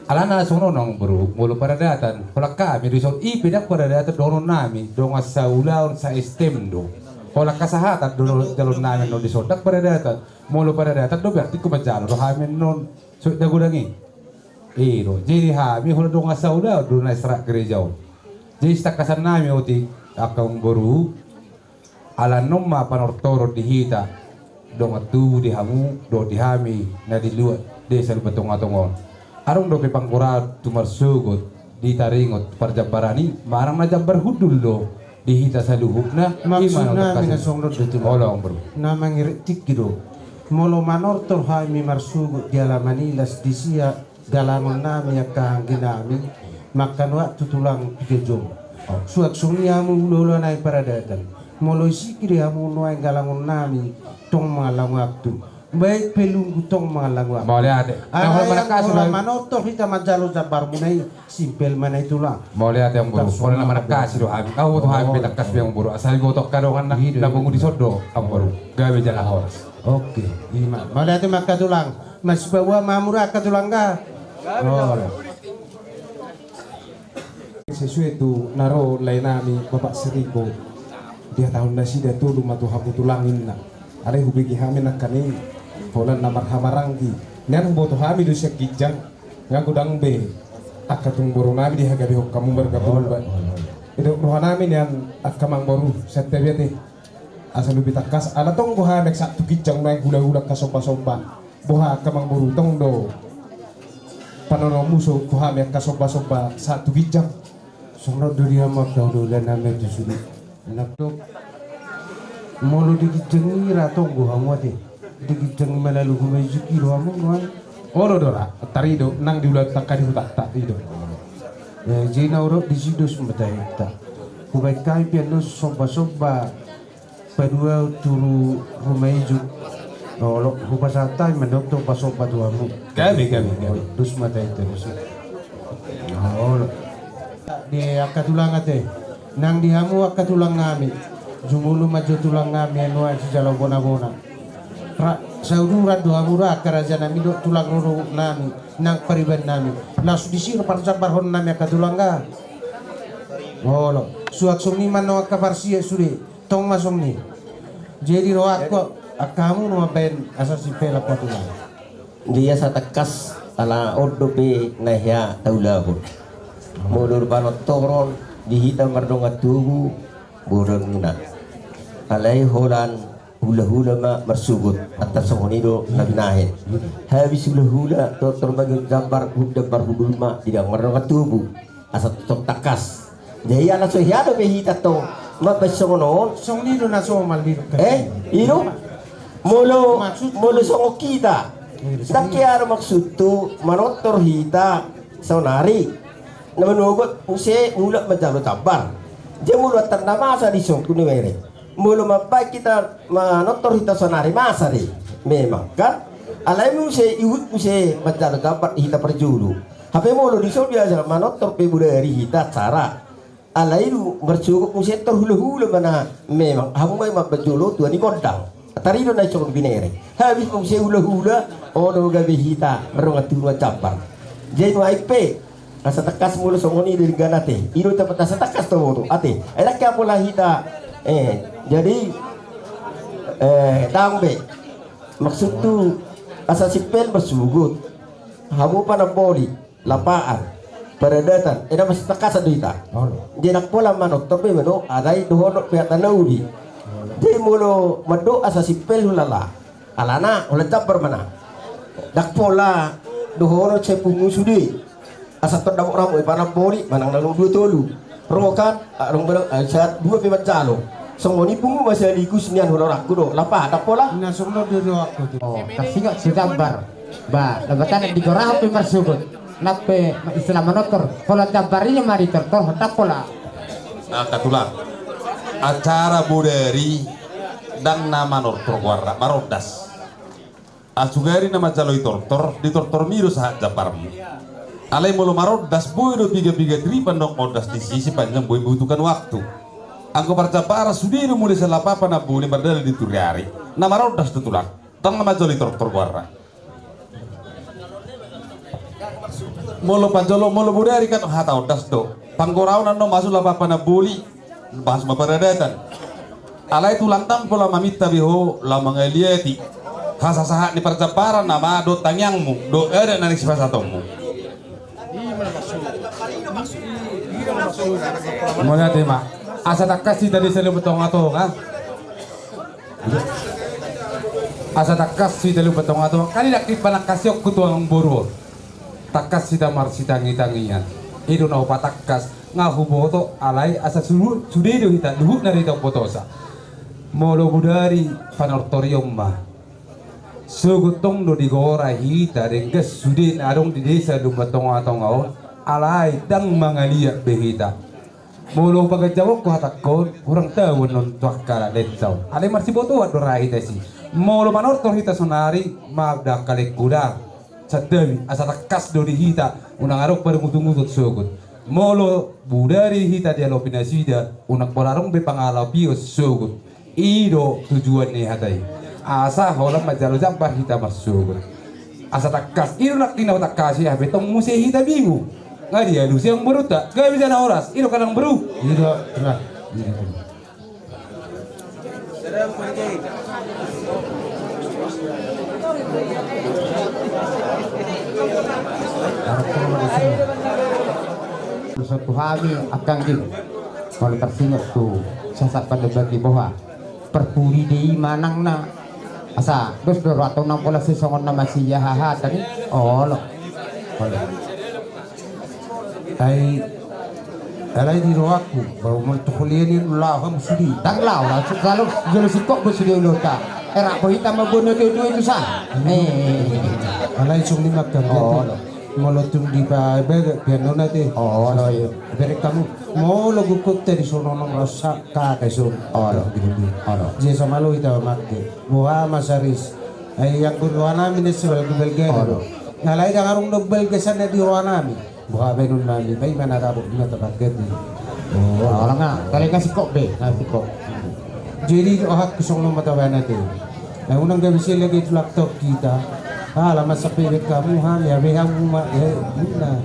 Alana sono nong bro, mulu pada datan. Kalau kami di soal ipidak pada datan dono nami, donga sa ulaun sa estem do. Kalau kasahatan dono jalur nami no di sodak pada datan, mulu pada datan do berarti kumajalo do kami non so dagudangi. Iro, jadi kami hulu donga sa ulaun do na serak gereja. Jadi stakasan nami oti akang buru, ala nomma panortoro dihita, donga tu di hamu do di hami na di luar desa Lubatongatongon. Arong do pangkura tumarsugot di taringot parjabarani marang na jambar hudul do dihita sa luhupna Maksudna minasongrod dito. Olong bro. Na mangiritik gitu. Molo manortor hami marsugot di alamanilas di siya galangon nami akahanggi nami makan waktu tulang pigejong. Suak sungnya mu ulo na paradatan. Molo sikiri hamu nuay galangon nami tong malang waktu. Baik pelunggu tong malang waktu. Boleh ada. Kalau mana manotor kita majalo jabar munai simpel mana itulah. Boleh ada yang buru. Boleh nama kasih do hami. Kau tuh hami betak kas yang buru. Asal gue tok kadongan nak nabung di sodo. Am buru. Gawe jalan horas. Oke. Ima. Boleh ada maka tulang. Mas bawa mamura ka tulang ka. Oh. Sesuatu naro lain nami Bapak Seriko. Dia tahun nasi dia tu rumah tu hamu tulangin na. Ada hubungi kami nak kani. Holan namar hamarangi. Nan boto hami do siya kijang. Nga gudang be. Akatung buru nami di hagabi hok kamu bergabung ba. Itu rohan namin yan at kamang baru setebete. Asal lebih takas. Ala tong buha nek satu kijang na gula-gula kasopa-sopa. Buha kamang baru tong do. Panono muso buha mek kasopa-sopa satu kijang. Sonro do dia mak do lan nami di sudi. Nak do. Molo di kijang ira tong buha muati. Digijang malalu kumajiki lo amu nuan. Oro dora tarido nang diulat takadi hutak tak itu. Ya jina oro di sido sumbetai ta. Kubai kai piano soba padua turu rumah ijuk. Olo kupa satai mendok to pasoba tuamu. Kami. Dus mata itu dus. Olo. Di akatulang ate. Nang dihamu akatulang ngami. Jumulu maju tulang ngami anu si jalo bona-bona. Saudurat doa murah kerajaan nami do tulang roro nami nang pariban nami langsung disir parjabar hon nami akatulang ga olo suak sumni mano akaparsia suri tong masong ni jadi roak ko akamu no ben asasi pela patulang Dia sa takas ala ordo pe nahya taulahon. Mulur panotoron dihita mardonga tubu burang na. Alai holan hula-hula ma marsugut atas songonido nabinahin. Habis hula-hula to terbagi gambar hudul ma tidak mardonga tubu asat tok takas. Jadi ala so hiado be hita to ma besongon songonido na so maldir. Ino molo songo kita. Takyar maksud tu manotor hita sonari na manugot use mulak majalo tabar. Dia mulut ternama sa disong kunwere. Mulu mapai kita manotor hita sonari masa deh. Memang kan alai muse iut muse majalo tabar hita perjulu. Hape mulu disong biasa manotor pe budari hita cara. Alai lu mercukup muse terhulu-hulu mana memang hamu mai mabajulu tuan ni kodang. Tarido na isong binere. Habis kung siya hula-hula, ono gabi hita, marong at tuwa Jabar. Diyan mo ay pe, nasa takas mula sa ngoni diligan ate. Ino tapat nasa takas to mo ate. Ay nakya po hita. Jadi tambe. Maksud tu asa sipel bersugut. Hamu pa na boli, lapaan. Paradatan, ina mas takas sa dita. Di nakpola manok tapi mano aday dohono pihak tanaudi. Di mulo mado asa sipel hulala. Alana ulat Jabar mana. Nakpola dohono cepungu sudi. Asa terdamuk ramu ipana boli manang nalung dua tolu. Rokan arung barang saat dua pimat jalo. Songoni pungu masih ligus nian hulorakku do. Lapa nakpola. Na sumno diro aku. Oh, kasingok si Jabar. Ba, labatan di gorah pe marsubut. Nape Islam motor kalau Jabarinya mari tertor hendak pola. Nah, katulang acara buderi dan nama nortor warra marodas. Asugari nama jaloi tortor di tortor miru sahat Jabarmu. Alai mulu marodas boy do tiga tripan dong odas di sisi panjang boy butuhkan waktu. Angko parcapara sudiru mulai selapa na boleh berdal di turiari. Nama marodas tutulang. Tang nama jaloi tortor warra. Molo panjolo molo budari kan hata odas do panggorau nano masuk lapa pana buli pas maparadatan alai tulang tampola mamita biho la mangalieti hasa sahat ni percaparan nama do tangyangmu do ada narik sifat satomu Mula tema asa takas si tadi selalu betong-atonga asa takas si tadi betong-atonga kali nak panakasyok kutuang buru takas sita marsita ngitangian ido na upatakas nga huboto alay asa sudido hita duhuk na rito potosa molo budari panortorium ma sugutong do digora hita dengges sudin adong di desa dumatong-atong alay dang mangalia behita molo pagajawok ko hatakon kurang tawon non tuakala detaw alay marsiboto at dorahita si molo panortor hita sonari magda kalikuda sa dami asa takas do hita unang arok para ngutungutut sugut molo budari hita dia lo pinasida unak polarong be pangalaw pios sugut ido tujuan ni hatay asa holam majalo Jabar hita masugut asa takas ido nak tinaw takasi ha betong muse hita bingu ngadi alu siang beruta gak bisa na oras ido kanang beru Ido telah. Suatu hari akan di kalau tersingap tu sasat pada bagi bahwa perpuri di manang na asa terus doro atau nang pola sesongon na masih haha tadi oh lo Ay alay di aku baru mentukulinin laham sudi. tang lau lah kalau jelo sikok bersudi ulota era ko hita mabuno tu itu sah Alay sung lima kan molotung di ba bega piano na te. Oh lo yo Beri kamu mau lo gukut tadi sono nong rasa kakek sun. Oh lo Je sama lo ita makke. Buah masaris. Ay yang kedua namin is sebel belge. Nalay dangarong do belge sana di ruanami. Buah benun mali bay manarabo na tabaget. oh orang nga kali kasih kok be kasih kok Jadi ohat kusong nong matawa natin. Ay unang gabi sila kay laptop kita. Lama sa pilit kamu ha, ya behang na.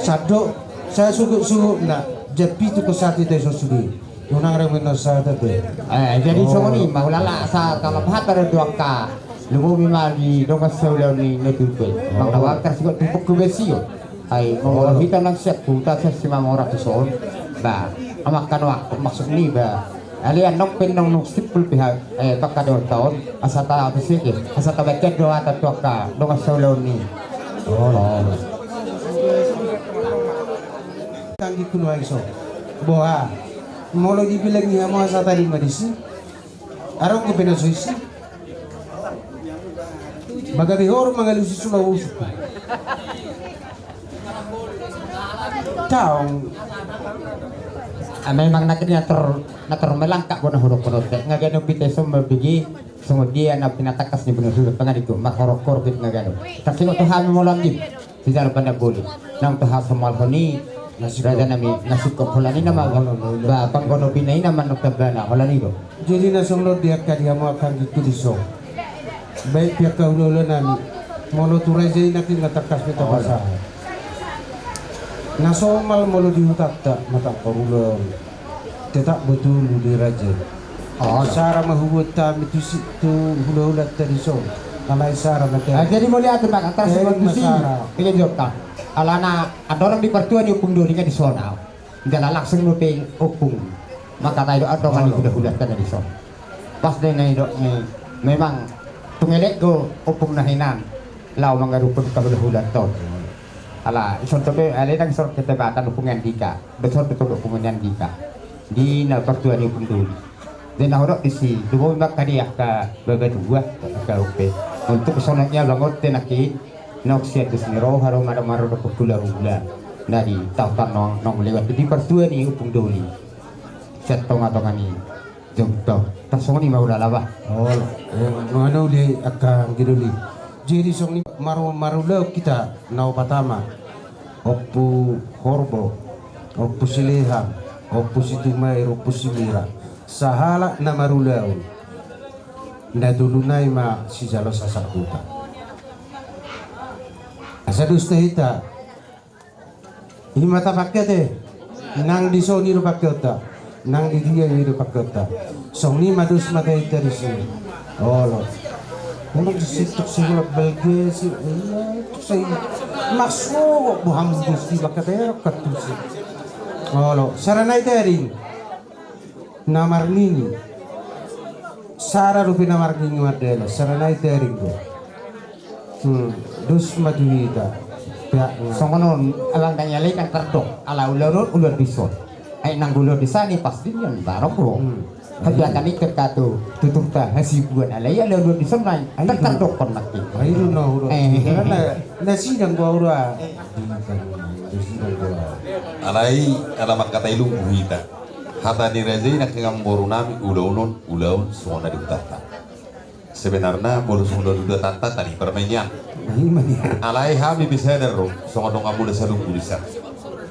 Sado saya sugu na jepi tu ko sati tayo sudi. Unang remen na sa tabe. jadi songoni maulala sa kalabahat para dua ka lumo mimali dongas saulau ni netupe mangawak tersigot tupuk ke besio ay mau kita nang set punta sa simang ora kuson ba amakan waktu maksud ni ba alian nok pendong nok sipul pihak pakado taon asata bisiki asata baket doa ta tuaka dongas saulau ni Kangi kuno iso. Boha. Molo dibilang niya mo sa tali madisi. Araw ko pinasuisi. Magabihor mga lusi sulawuso. Taong memang nak melangkak guna huruf-huruf ngagano pite semua bigi kemudian pinatakas ni benar sudah pengadiku makorokor bit ngagano tapi waktu kami mau lanjut tidak pada boleh nang tuh semal honi Raja nami nasib ko holani nama ba panggono pinay naman nagtabana holani do. Jadi nasong lo dia kaya mo akan gitu disong. Baik pihak kaulo nami molo turai jadi nakin ngatakas kita pasah. Nasomal molo diutakta mata kaulo. Tetap betul di raja. Sara mahubut tam itu hula-hula tadi so. Kalai sara mati. Jadi mau lihat Pak atas kondisi. Ini jokta. Alana ada orang di pertuan di upung durinya di zona. Enggak langsung nguping upung. Maka tayo ada kan udah kan di zona. Pas deh nih dok memang tungelek go upung nahinan. Lau mangarupun kabulah ton. Ala contoh be ale nang sort ketebatan upungan dika. Betul upungan dika. Di na pertuan di upung duri. Dan orang di sini, dua mak kadiah ka bebedua ka upe. Untuk sonanya langot tenaki, nok siat di sini roh harum ada maru do pula. Dari tautan nong lewat di pertua ni upung doli. Siat tonga ni jongto. Tasong ni mau lawah. Oh, mana uli akan giduli. Jadi song ni maru le kita nau patama. Oppu horbo, oppu siliham, oppu situmai, oppu simira. Sahala na marulaw na dulunay ma si jalo sasakuta. Asa dusta hita himata pakkete nang di soni ro pakketa nang di dia ro pakketa soni madus mata hita di sini. Oh lo untuk situk sigulak belge si itu saya masuk buham gusti pakkete katusi. Oh lo saranay tering Namarnini Sara rupi namarnini madela Saranai teringo Dus maduita Songonon alang danyalay kan terdok ala ulur bison ay nang ulur di sana pasti yan barok bro Hadiahkan ikat kato tutup ta hasibuan alay ulur bison lain terdok kon mati Ayo no karena nasi yang gua ura Alai alamat kata ilung buhita. Hata ni rezeki nak ngamboru nami ulaun semua dari utata. Sebenarnya boleh semua dari utata tadi permainan. Alai kami bisa dero, semua dong kamu dasar bisa.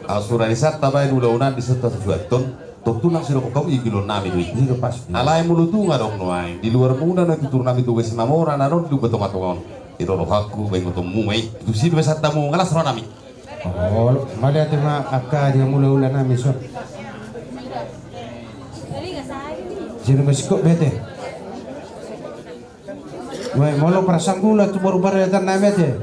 Asura disat tabai ulaunan di serta sesuatu. Tentu nak siro kau igilon nami duit. Alai mulu tu ngadong nuai. Di luar muna nak turun nami tu besi mamora naron tu betul betul. Itu loh aku baik untuk mumai. Itu sih besar tamu ngalas ro nami. Oh, malah tema akka dia mula-mula nami so. Jadi masih kok bete. Wah, molo prasanggula tu baru datang nama bete.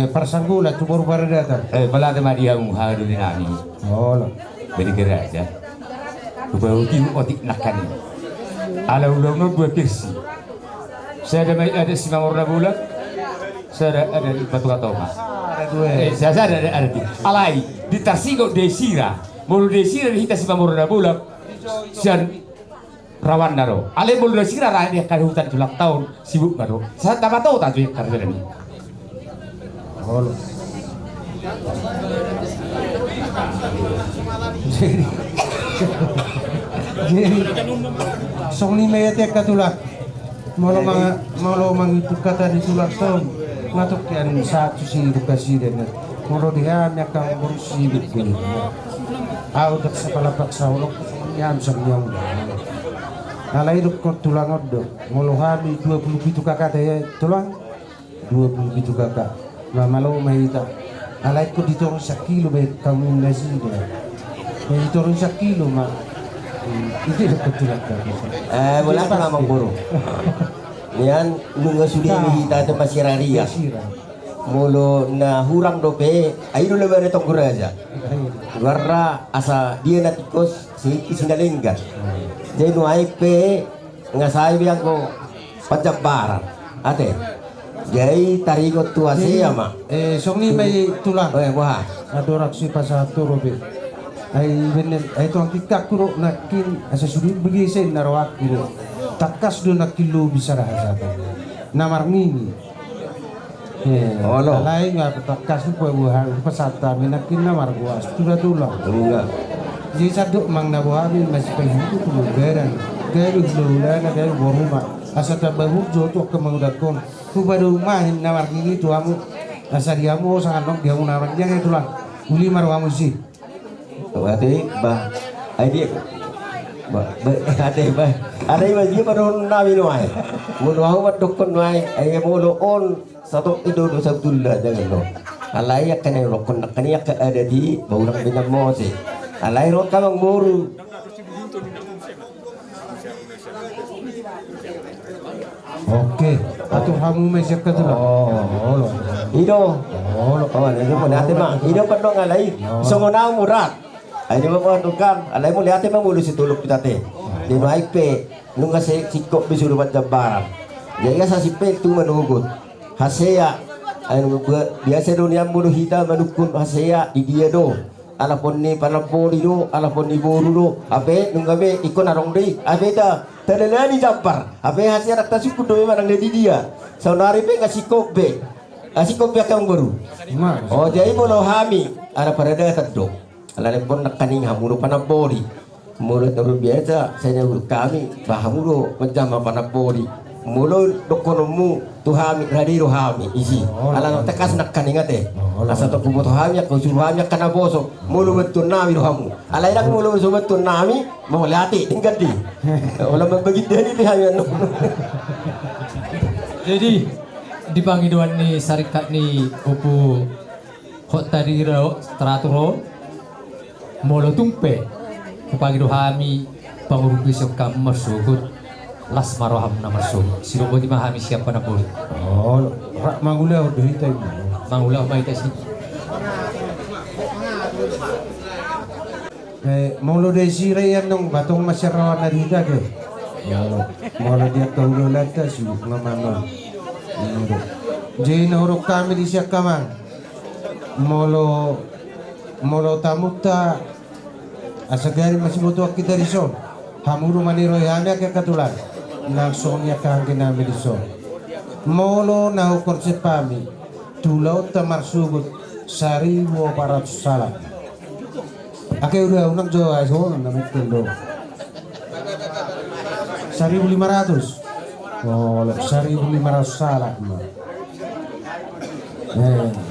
Prasanggula tu baru datang. Balada dia muharu di nami. Oh, beri geraja. Baru tiu otik nakani. Ala ulangno dua kirsi. Saya ada si mamorna bulat. Saya ada di Batu Katoma. Saya ada di Alai di Tasigo Desira. Mulu Desira di si mamorna bulat. Sian rawan naro, ale bolu sira ra dia kan hutan tulak tahun sibuk naro. Saya tak tahu tak tuh karena ini. Oh. Jadi song ni mayate katulak. Molo mangitu kata di tulak tahun ngatuk yan satu si edukasi dan molo dia nyakang berusi begini. Audak sa palapak sa ulok yan sa niyong nalai duk ko tulang oddo molo hami 27 kakak teh tulang 27 kakak mamalo mahita nalai ko dito sa kilo be kamu nasi dia dito sa kilo ma itu ko tulang ka wala pa namang buro yan nung sudah mahita te pasiraria molo na hurang dope ayun lebih retong guraja warna asa dia natikos si sinalengga jadi no pe ngasai biang ko panjabaran ate jadi tarigo tua siapa songi may tulang wah adorak si pasatu robe ay bener ay tuang tikak kuro nakin asa sudi begisin narawak kuro takas do nakilo bisa rahasa namarmini oh no. Lain nggak takas itu buah pesata minakin namar buah sudah tulang. Enggak. Jadi satu mang nabuamin masih penghulu tu beran. Gaya bulan gaya boruma. Asal terbaru jodoh ke mengudakon. Tu baru rumah namar gini tu amu asariamu sangat nok dia unaran dia kayak tulang uli marwamu sih berarti bah dia ada dia pada nabi nuai mulu aku dukun nuai mulu on satu itu satu lah jangan lo alai akan yang lokon akan yang ada di baulang dengan mose alai rok kamang muru oke atau kamu mesya ke tulang Ido, kawan, ini pun hati mah. Ido pernah ngalai, songonau murat. Ini mah pun tukang, alai mulai hati mah mulu situluk kita teh. Di baik pe, nunggu saya sikok bisuruh baca barang. Jadi saya si pe tu menugut. Hasea, biasa dunia mulu hitam menukun hasea di dia do. Alapun ni palapori do, alapun ni boru do. Ape nunggu be ikon arong deh. Ape dah terlelani jampar. Ape hasea rakta suku do memang di dia. Saudari pe ngasih kok be. Asik kopi akang baru. Oh jadi mulu hami ada pada datang dok. Lalu pun nak kaning hamulu panapori. Mulut orang biasa saya nyebut kami bahamulu macam panapori. Mulut dokonomu tu hami radio hami isi. Alang tekas nak kaning ate. Asal tu kubu tu hami aku suruh hami kana bosok. Mulu betul nami hamu. Alai nak mulu betul nami mau lati tinggal di. Olah begitu ni hami. Jadi di pangiduan ni sarikat ni upu hot tadi ro teraturo molo tumpe pangidu hami pangurupi kam masugut las maroham na masuk silobo di mahami siapa na boleh rak mangula udah hitai mangula mai tes molo de sirayan nong batong masyarawan na dita ke molo dia kaulo lata si ngamano jadi naurok kami di siak kamang molo tamuta asagari masih butuh kita di son hamuru maniro yana ke katulan langsung ya kangge nami di son molo nahu konsep kami tulau tamar subut 1.400 salam ake udah unang jo aso namit kendo 1.500 Oh, 1.500 salah.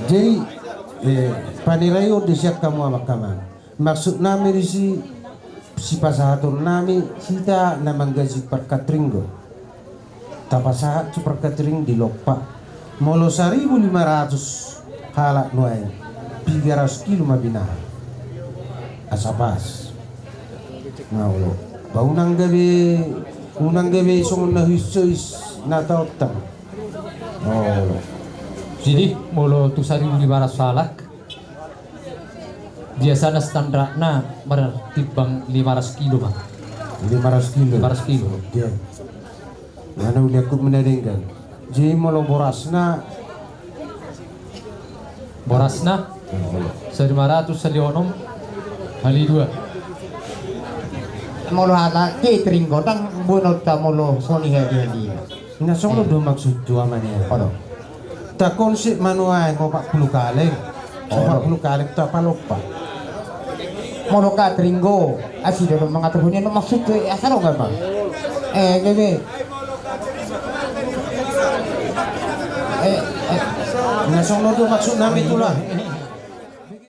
Jadi panirayo di siap kamu sama kaman. Maksud nami di si pasahatur nami kita namang gaji per catering. Tapasahat super catering di lopa. Molo 1.500 halak nuai. 300 kilo mabina. Asapas. Ngaulo. Baunang gabi unang gabi song na hisois na tautang. Jadi molo tu 1.500 salak biasanya standar na mertibang 500 kilo bang. 500 kilo. 500 kilo. Oke. Mana udah aku menadengkan. Jadi molo borasna 1.500 selionom kali 2. Molo hala catering godang bunot ta molo soni hadi. Na solo do maksud dua mania. Ano? Ta konsep manuai ko 40 kaleng. 40 kaleng ta palopa. Molo catering go asido do mga tuhunnya no maksud to asaro nga ba? Gebe. Na solo do maksud namin itulah.